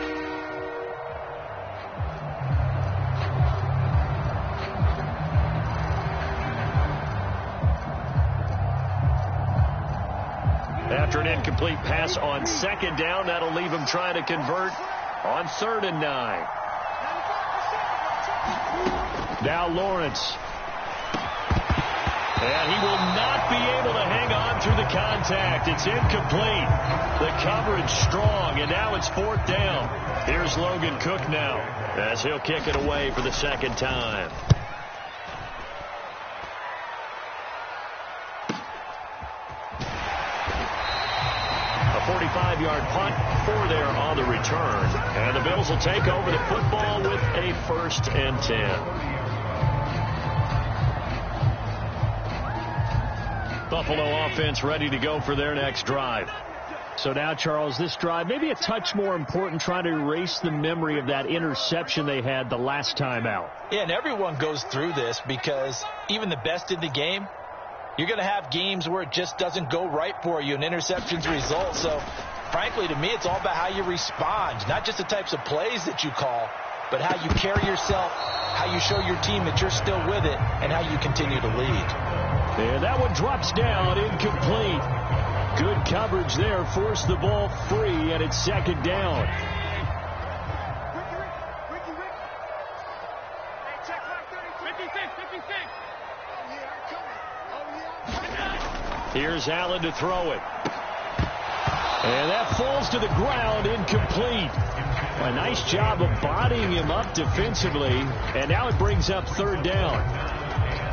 After an incomplete pass on 2nd down, that'll leave him trying to convert on 3rd and 9. Now Lawrence. And he will not be able to hang on through the contact. It's incomplete. The coverage strong, and now it's 4th down. Here's Logan Cook now as he'll kick it away for the second time. A 45-yard punt for there on the return. And the Bills will take over the football with a 1st and 10. Buffalo offense ready to go for their next drive. So now, Charles, this drive maybe a touch more important, trying to erase the memory of that interception they had the last time out. Yeah, and everyone goes through this because even the best in the game, you're going to have games where it just doesn't go right for you and interceptions result. So, frankly, to me, it's all about how you respond, not just the types of plays that you call, but how you carry yourself, how you show your team that you're still with it, and how you continue to lead. And that one drops down, incomplete. Good coverage there, forced the ball free, and it's 2nd down. Here's Allen to throw it. And that falls to the ground, incomplete. A nice job of bodying him up defensively, and now it brings up 3rd down.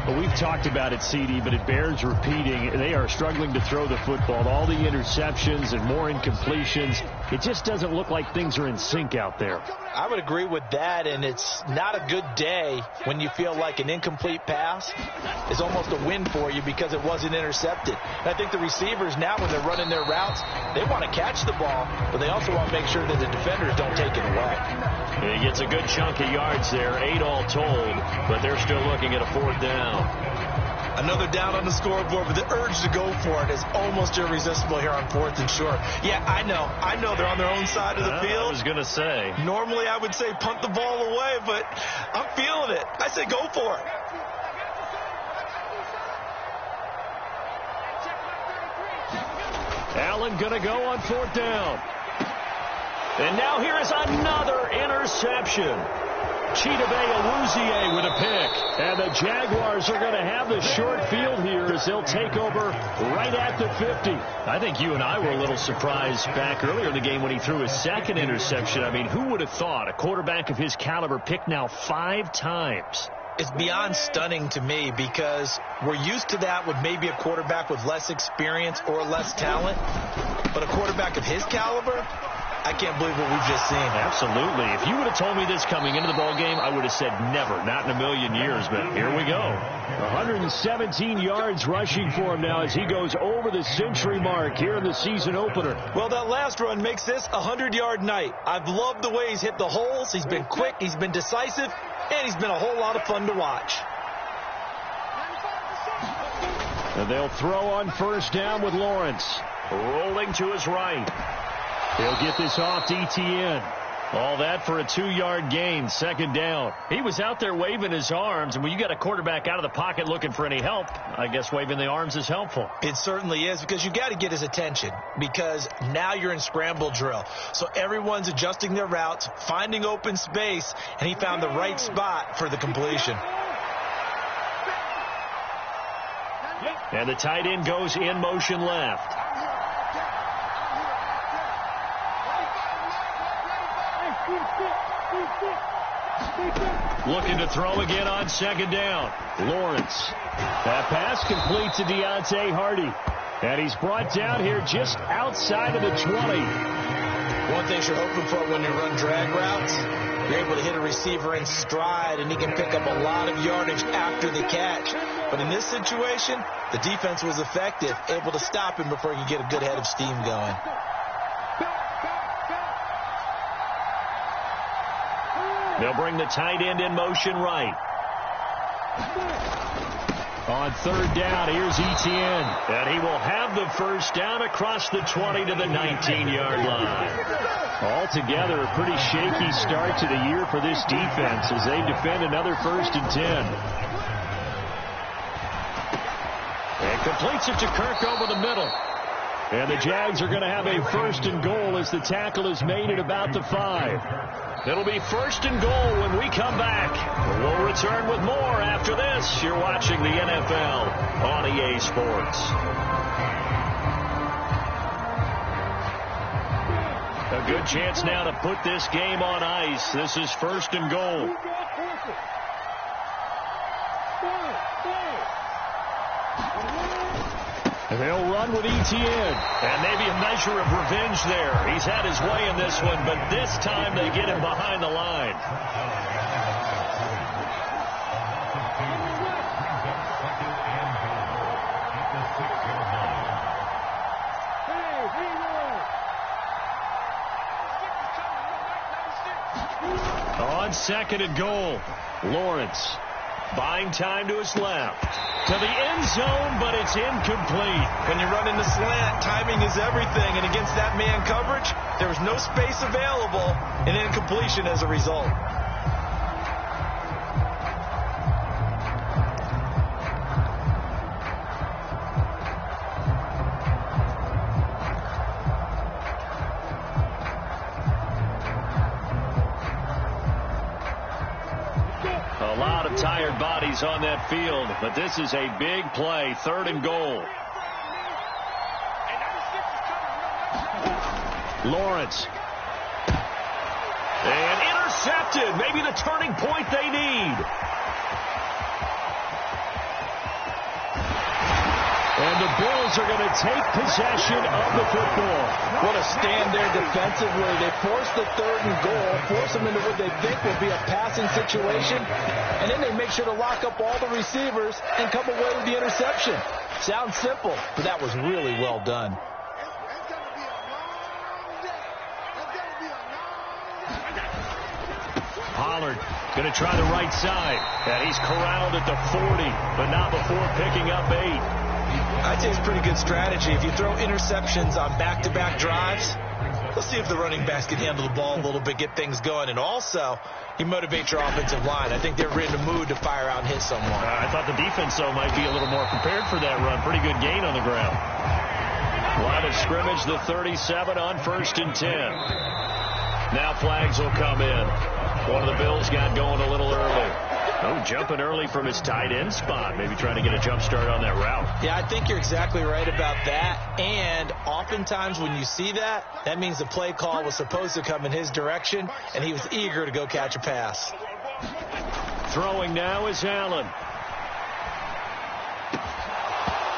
Well, we've talked about it, CD, but it bears repeating. They are struggling to throw the football. All the interceptions and more incompletions. It just doesn't look like things are in sync out there. I would agree with that, and it's not a good day when you feel like an incomplete pass is almost a win for you because it wasn't intercepted. And I think the receivers now, when they're running their routes, they want to catch the ball, but they also want to make sure that the defenders don't take it away. He gets a good chunk of yards there, 8 all told, but they're still looking at a 4th down. Another down on the scoreboard, but the urge to go for it is almost irresistible here on 4th and short. Yeah, I know they're on their own side of the field. I was going to say. Normally I would say punt the ball away, but I'm feeling it. I say go for it. Allen going to go on 4th down. And now here is another interception. Chidobe Awuzie with a pick. And the Jaguars are going to have the short field here as they'll take over right at the 50. I think you and I were a little surprised back earlier in the game when he threw his 2nd interception. I mean, who would have thought a quarterback of his caliber picked now 5 times? It's beyond stunning to me because we're used to that with maybe a quarterback with less experience or less talent. But a quarterback of his caliber, I can't believe what we've just seen. Absolutely. If you would have told me this coming into the ball game, I would have said never, not in a million years. But here we go. 117 yards rushing for him now as he goes over the century mark here in the season opener. Well, that last run makes this a 100-yard night. I've loved the way he's hit the holes. He's been quick, he's been decisive, and he's been a whole lot of fun to watch. And they'll throw on 1st down with Lawrence. Rolling to his right. He'll get this off to Etienne. All that for a 2-yard gain, 2nd down. He was out there waving his arms, and when you got a quarterback out of the pocket looking for any help, I guess waving the arms is helpful. It certainly is, because you got to get his attention, because now you're in scramble drill. So everyone's adjusting their routes, finding open space, and he found the right spot for the completion. And the tight end goes in motion left. Looking to throw again on 2nd down. Lawrence. That pass complete to Deontay Hardy. And he's brought down here just outside of the 20. One thing you're hoping for when you run drag routes, you're able to hit a receiver in stride, and he can pick up a lot of yardage after the catch. But in this situation, the defense was effective, able to stop him before he could get a good head of steam going. They'll bring the tight end in motion right. On 3rd down, here's Etienne. And he will have the 1st down across the 20 to the 19-yard line. Altogether, a pretty shaky start to the year for this defense as they defend another 1st and 10. And completes it to Kirk over the middle. And the Jags are going to have a 1st and goal as the tackle is made at about the 5. It'll be 1st and goal when we come back. We'll return with more after this. You're watching the NFL on EA Sports. Good chance now to put this game on ice. This is 1st and goal. They'll run with Etienne. And maybe a measure of revenge there. He's had his way in this one, but this time they get him behind the line. On 2nd and goal, Lawrence buying time to his left. To the end zone, but it's incomplete. When you run in the slant, timing is everything. And against that man coverage, there was no space available, and incompletion as a result. A lot of tired bodies on that field, but this is a big play. 3rd and goal. Lawrence. And intercepted. Maybe the turning point they need. And the Bills are going to take possession of the football. What a stand there defensively. They force the 3rd and goal, force them into what they think will be a passing situation, and then they make sure to lock up all the receivers and come away with the interception. Sounds simple, but that was really well done. Pollard going to try the right side. And he's corralled at the 40, but not before picking up 8. I'd say it's pretty good strategy. If you throw interceptions on back-to-back drives, let's see if the running backs can handle the ball a little bit, get things going. And also, you motivate your offensive line. I think they're in the mood to fire out and hit someone. I thought the defense, though, might be a little more prepared for that run. Pretty good gain on the ground. Line of scrimmage, the 37 on 1st and 10. Now flags will come in. One of the Bills got going a little early. Oh, jumping early from his tight end spot. Maybe trying to get a jump start on that route. Yeah, I think you're exactly right about that. And oftentimes when you see that, that means the play call was supposed to come in his direction, and he was eager to go catch a pass. Throwing now is Allen.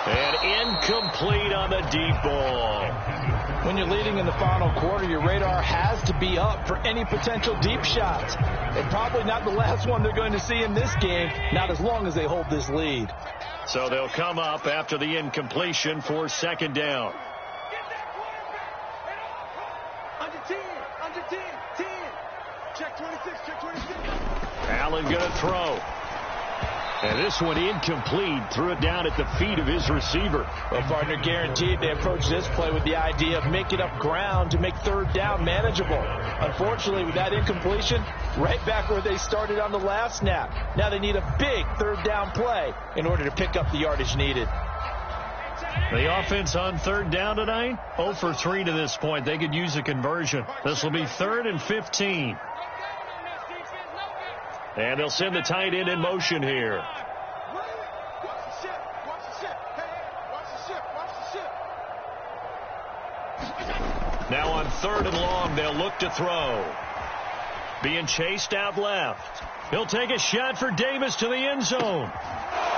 And incomplete on the deep ball. When you're leading in the final quarter, your radar has to be up for any potential deep shots. And probably not the last one they're going to see in this game, not as long as they hold this lead. So they'll come up after the incompletion for 2nd down. Under 10, 10. Check 26, check 26. Allen going to throw. And this one incomplete. Threw it down at the feet of his receiver. Well, partner, guaranteed they approach this play with the idea of making up ground to make 3rd down manageable. Unfortunately, with that incompletion, right back where they started on the last snap. Now they need a big 3rd down play in order to pick up the yardage needed. The offense on 3rd down tonight, 0 for 3 to this point. They could use a conversion. This will be 3rd and 15. And they'll send the tight end in motion here. Now on 3rd and long, they'll look to throw. Being chased out left. He'll take a shot for Davis to the end zone.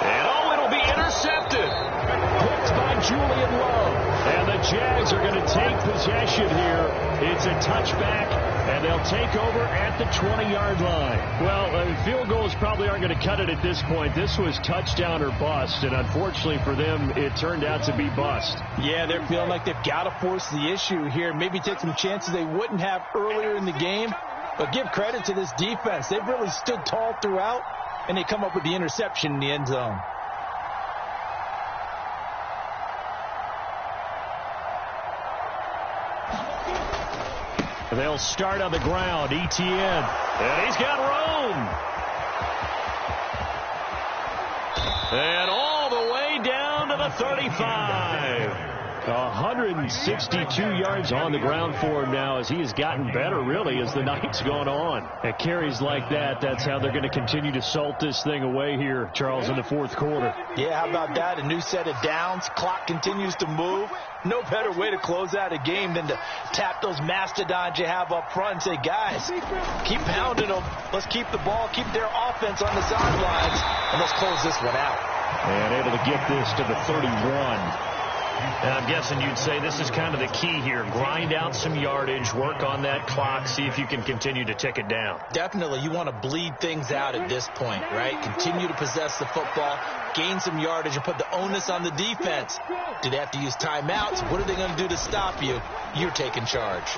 And it'll be intercepted. Picked by Julian Love. And the Jags are going to take possession here. It's a touchback, and they'll take over at the 20-yard line. Well, field goals probably aren't going to cut it at this point. This was touchdown or bust, and unfortunately for them, it turned out to be bust. Yeah, they're feeling like they've got to force the issue here. Maybe take some chances they wouldn't have earlier in the game. But give credit to this defense. They've really stood tall throughout, and they come up with the interception in the end zone. They'll start on the ground. Etienne. And he's got room. And all the way down to the 35. 162 yards on the ground for him now as he has gotten better, really, as the night's gone on. At carries like that, that's how they're going to continue to salt this thing away here, Charles, in the fourth quarter. Yeah, how about that? A new set of downs. Clock continues to move. No better way to close out a game than to tap those mastodons you have up front and say, guys, keep pounding them. Let's keep the ball, keep their offense on the sidelines, and let's close this one out. And able to get this to the 31. And I'm guessing you'd say this is kind of the key here. Grind out some yardage, work on that clock, see if you can continue to tick it down. Definitely. You want to bleed things out at this point, right? Continue to possess the football, gain some yardage, and put the onus on the defense. Do they have to use timeouts? What are they going to do to stop you? You're taking charge.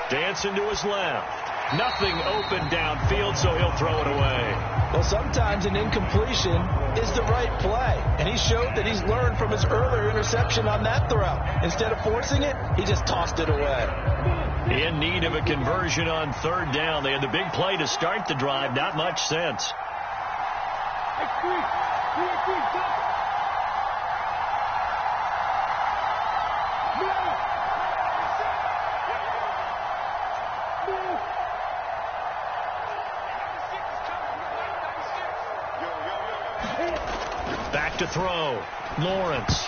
Dancing to his left. Nothing open downfield, so he'll throw it away. Well, sometimes an incompletion is the right play, and he showed that he's learned from his earlier interception on that throw. Instead of forcing it, he just tossed it away. In need of a conversion on third down. They had the big play to start the drive. Not much sense. Back to throw. Lawrence.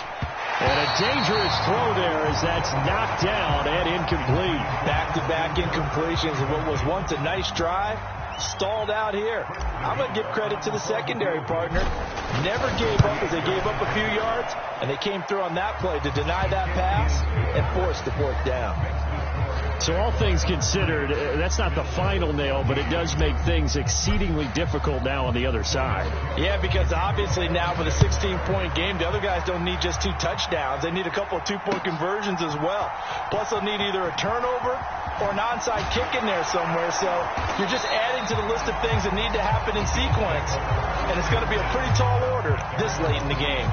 And a dangerous throw there as that's knocked down and incomplete. Back-to-back incompletions of what was once a nice drive. Stalled out here. I'm going to give credit to the secondary partner. Never gave up as they gave up a few yards, and they came through on that play to deny that pass and force the fourth down. So all things considered, that's not the final nail, but it does make things exceedingly difficult now on the other side. Yeah, because obviously now with a 16-point game, the other guys don't need just 2 touchdowns. They need a couple of 2-point conversions as well. Plus, they'll need either a turnover or an onside kick in there somewhere. So you're just adding to the list of things that need to happen in sequence. And it's going to be a pretty tall order this late in the game.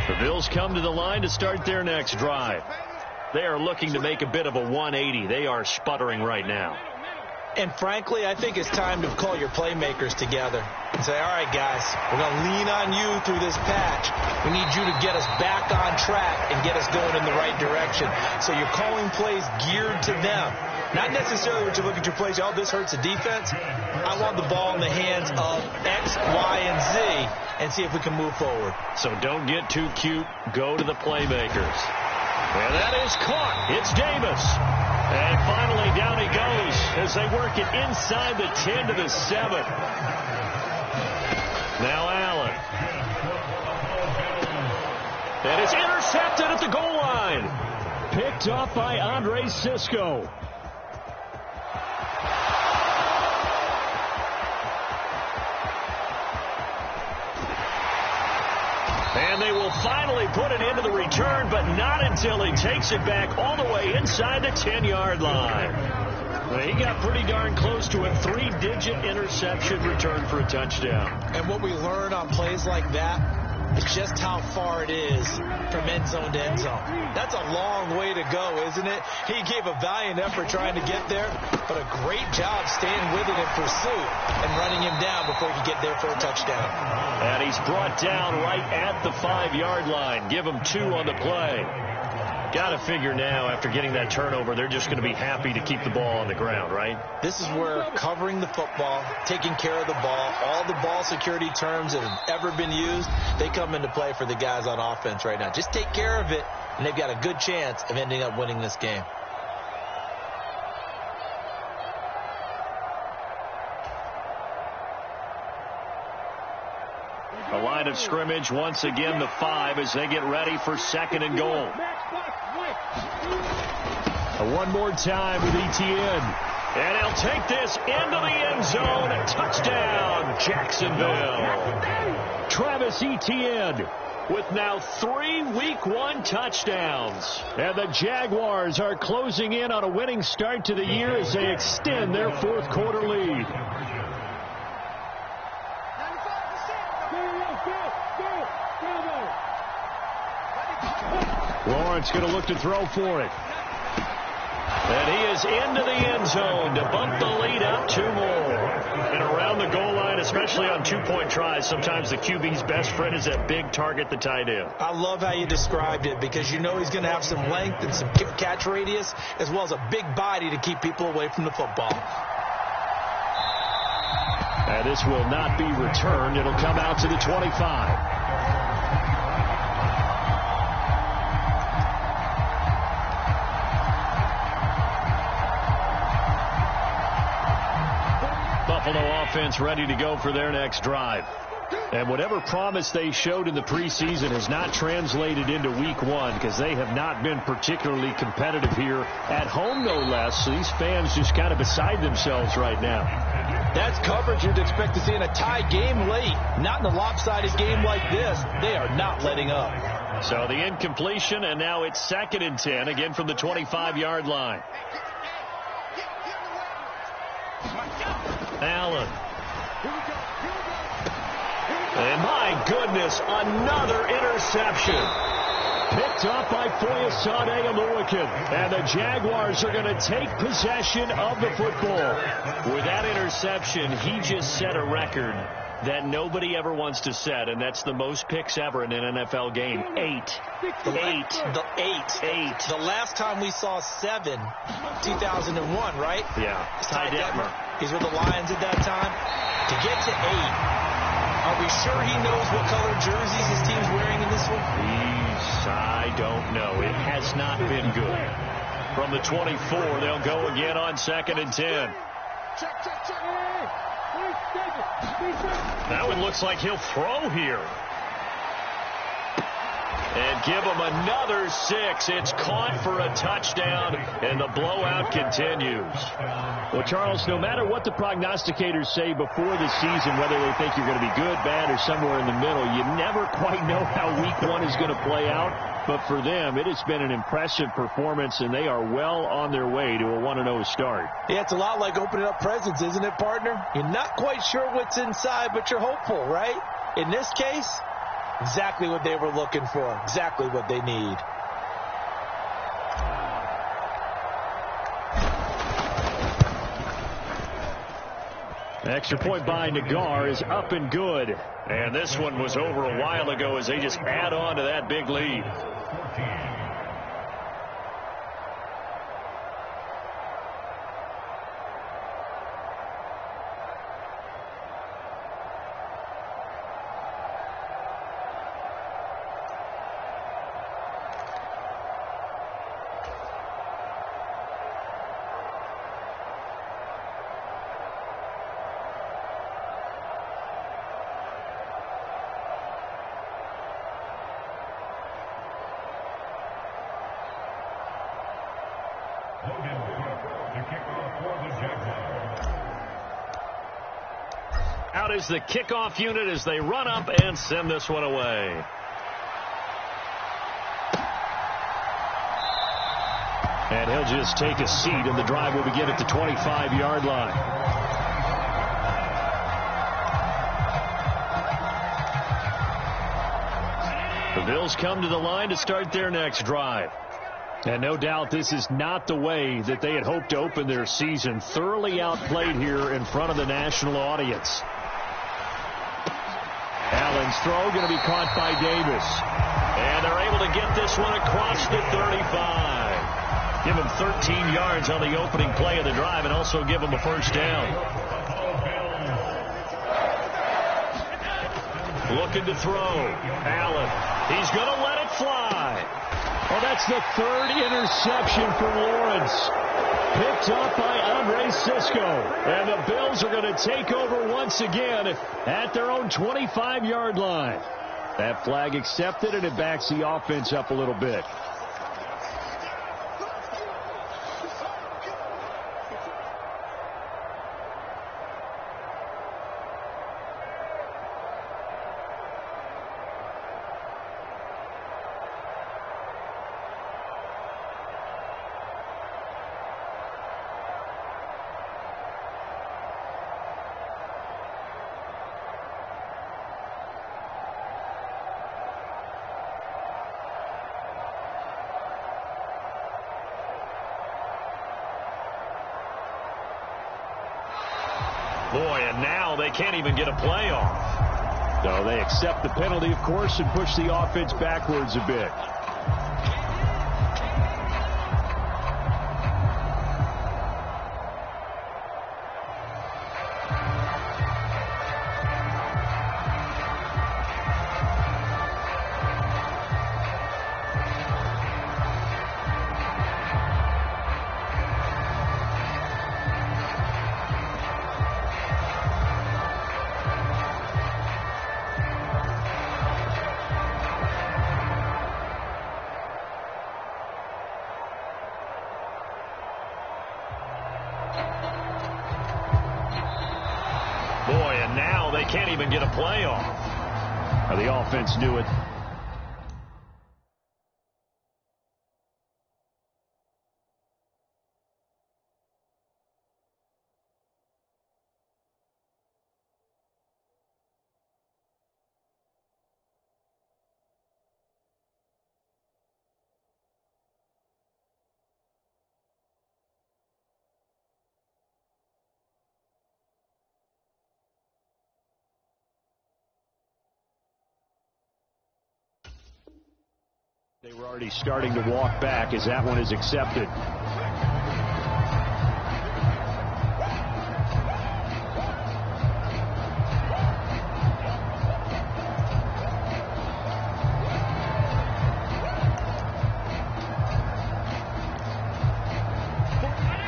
The Bills come to the line to start their next drive. They are looking to make a bit of a 180. They are sputtering right now. And frankly, I think it's time to call your playmakers together and say, all right, guys, we're going to lean on you through this patch. We need you to get us back on track and get us going in the right direction. So you're calling plays geared to them. Not necessarily what you look at your plays, oh, this hurts the defense. I want the ball in the hands of X, Y, and Z and see if we can move forward. So don't get too cute. Go to the playmakers. And that is caught. It's Davis. And finally down he goes as they work it inside the 10 to the 7. Now Allen. And it's intercepted at the goal line. Picked off by Andre Sisco. And they will finally put it into the return, but not until he takes it back all the way inside the 10-yard line. Well, he got pretty darn close to a 3-digit interception return for a touchdown. And what we learn on plays like that is just how far it is from end zone to end zone. That's a long way to go, isn't it? He gave a valiant effort trying to get there, but a great job staying with it in pursuit and running him down before he could get there for a touchdown. And he's brought down right at the 5-yard line. Give him 2 on the play. Got to figure now, after getting that turnover, they're just going to be happy to keep the ball on the ground, right? This is where covering the football, taking care of the ball, all the ball security terms that have ever been used, they come into play for the guys on offense right now. Just take care of it, and they've got a good chance of ending up winning this game. A line of scrimmage, once again, the 5 as they get ready for 2nd and goal. One more time with Etienne. And he'll take this into the end zone. Touchdown, Jacksonville. Travis Etienne with now 3 Week 1 touchdowns. And the Jaguars are closing in on a winning start to the year as they extend their 4th quarter lead. Lawrence going to look to throw for it. And he is into the end zone to bump the lead up 2 more. And around the goal line, especially on 2-point tries, sometimes the QB's best friend is that big target, the tight end. I love how you described it because you know he's going to have some length and some catch radius as well as a big body to keep people away from the football. And this will not be returned. It'll come out to the 25. Buffalo offense ready to go for their next drive. And whatever promise they showed in the preseason has not translated into week 1 because they have not been particularly competitive here at home, no less. So these fans just kind of beside themselves right now. That's coverage you'd expect to see in a tie game late. Not in a lopsided game like this. They are not letting up. So the incompletion, and now it's 2nd and 10, again from the 25-yard line. Allen. And my goodness, another interception. Picked up by Foyesade Oluwakin. And the Jaguars are going to take possession of the football. With that interception, he just set a record that nobody ever wants to set, and that's the most picks ever in an NFL game. 8. The last time we saw 7, 2001, right? Yeah. Ty Detmer. He's with the Lions at that time. To get to 8, are we sure he knows what color jerseys his team's wearing in this one? I don't know. It has not been good. From the 24, they'll go again on 2nd and 10. That one looks like he'll throw here. And give him another 6. It's caught for a touchdown, and the blowout continues. Well, Charles, no matter what the prognosticators say before the season, whether they think you're going to be good, bad, or somewhere in the middle, you never quite know how week 1 is going to play out. But for them, it has been an impressive performance, and they are well on their way to a 1-0 start. Yeah, it's a lot like opening up presents, isn't it, partner? You're not quite sure what's inside, but you're hopeful, right? In this case, exactly what they were looking for, exactly what they need. Extra point by Nagar is up and good. And this one was over a while ago as they just add on to that big lead. Out is the kickoff unit as they run up and send this one away. And he'll just take a seat, and the drive will begin at the 25-yard line. The Bills come to the line to start their next drive. And no doubt this is not the way that they had hoped to open their season. Thoroughly outplayed here in front of the national audience. Allen's throw going to be caught by Davis. And they're able to get this one across the 35. Give him 13 yards on the opening play of the drive and also give him a first down. Looking to throw. Allen. He's going to let it fly. Well, that's the 3rd interception for Lawrence. Picked up by Andre Cisco. And the Bills are going to take over once again at their own 25-yard line. That flag accepted, and it backs the offense up a little bit. Boy, and now they can't even get a play off. So they accept the penalty, of course, and push the offense backwards a bit. Boy, and now they can't even get a play off. Now the offense knew it. They were already starting to walk back as that one is accepted.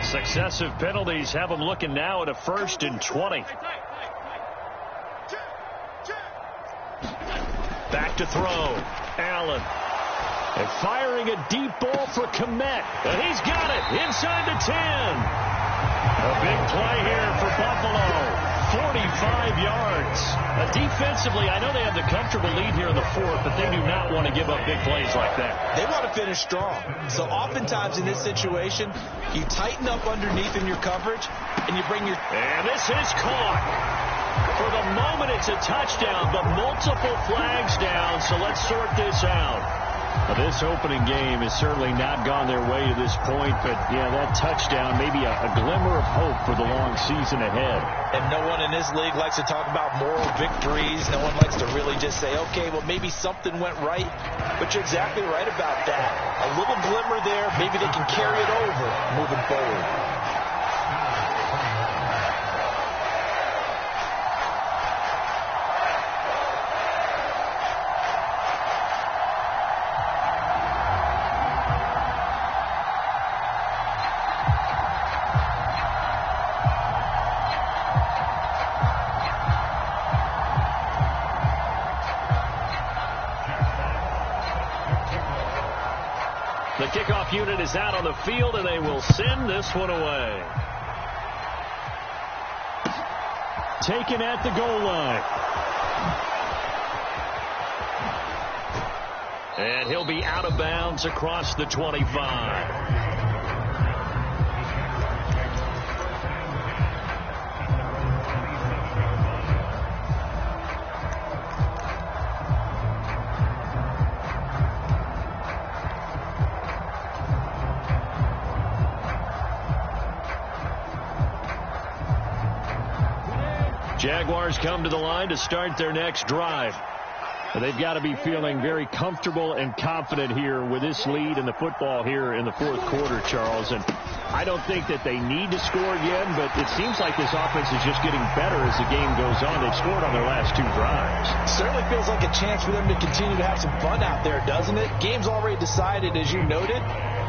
Successive penalties have them looking now at a 1st and 20. Back to throw. Allen. And firing a deep ball for Kmet. And he's got it inside the 10. A big play here for Buffalo. 45 yards. Defensively, I know they have the comfortable lead here in the 4th, but they do not want to give up big plays like that. They want to finish strong. So oftentimes in this situation, you tighten up underneath in your coverage, and you bring your... And this is caught. For the moment, it's a touchdown, but multiple flags down, so let's sort this out. Well, this opening game has certainly not gone their way to this point, but, yeah, that touchdown may be a glimmer of hope for the long season ahead. And no one in this league likes to talk about moral victories. No one likes to really just say, okay, well, maybe something went right. But you're exactly right about that. A little glimmer there. Maybe they can carry it over moving forward. The kickoff unit is out on the field, and they will send this one away. Taken at the goal line. And he'll be out of bounds across the 25. Jaguars come to the line to start their next drive. They've got to be feeling very comfortable and confident here with this lead in the football here in the 4th quarter, Charles. And I don't think that they need to score again, but it seems like this offense is just getting better as the game goes on. They've scored on their last 2 drives. Certainly feels like a chance for them to continue to have some fun out there, doesn't it? Game's already decided, as you noted.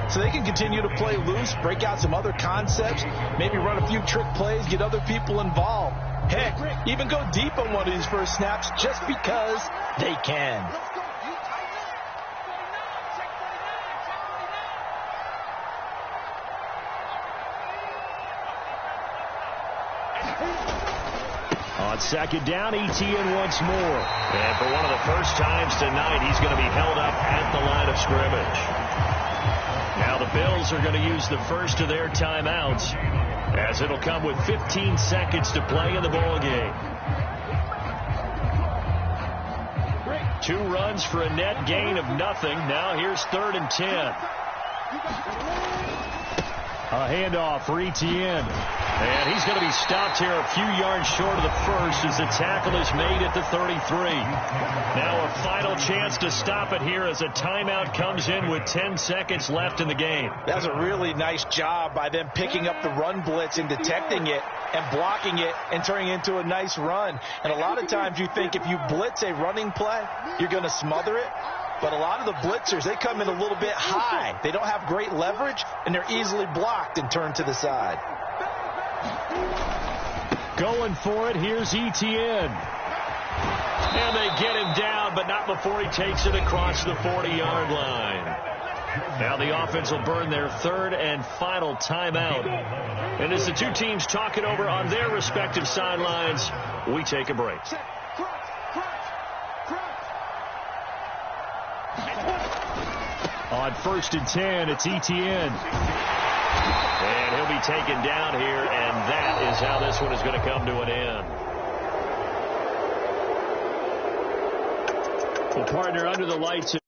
So they can continue to play loose, break out some other concepts, maybe run a few trick plays, get other people involved. Heck, even go deep on one of these first snaps just because they can. On 2nd down, ETN once more. And for one of the first times tonight, he's going to be held up at the line of scrimmage. Now the Bills are going to use the first of their timeouts, as it'll come with 15 seconds to play in the ball game. 2 runs for a net gain of nothing. Now here's 3rd and 10. A handoff for Etienne. And he's going to be stopped here a few yards short of the first as the tackle is made at the 33. Now a final chance to stop it here as a timeout comes in with 10 seconds left in the game. That's a really nice job by them picking up the run blitz and detecting it and blocking it and turning it into a nice run. And a lot of times you think if you blitz a running play, you're going to smother it. But a lot of the blitzers, they come in a little bit high. They don't have great leverage, and they're easily blocked and turned to the side. Going for it, here's Etienne. And they get him down, but not before he takes it across the 40-yard line. Now the offense will burn their third and final timeout. And as the two teams talk it over on their respective sidelines, we take a break. On 1st and 10, it's Etienne. And he'll be taken down here, and that is how this one is going to come to an end. Well, partner, under the lights.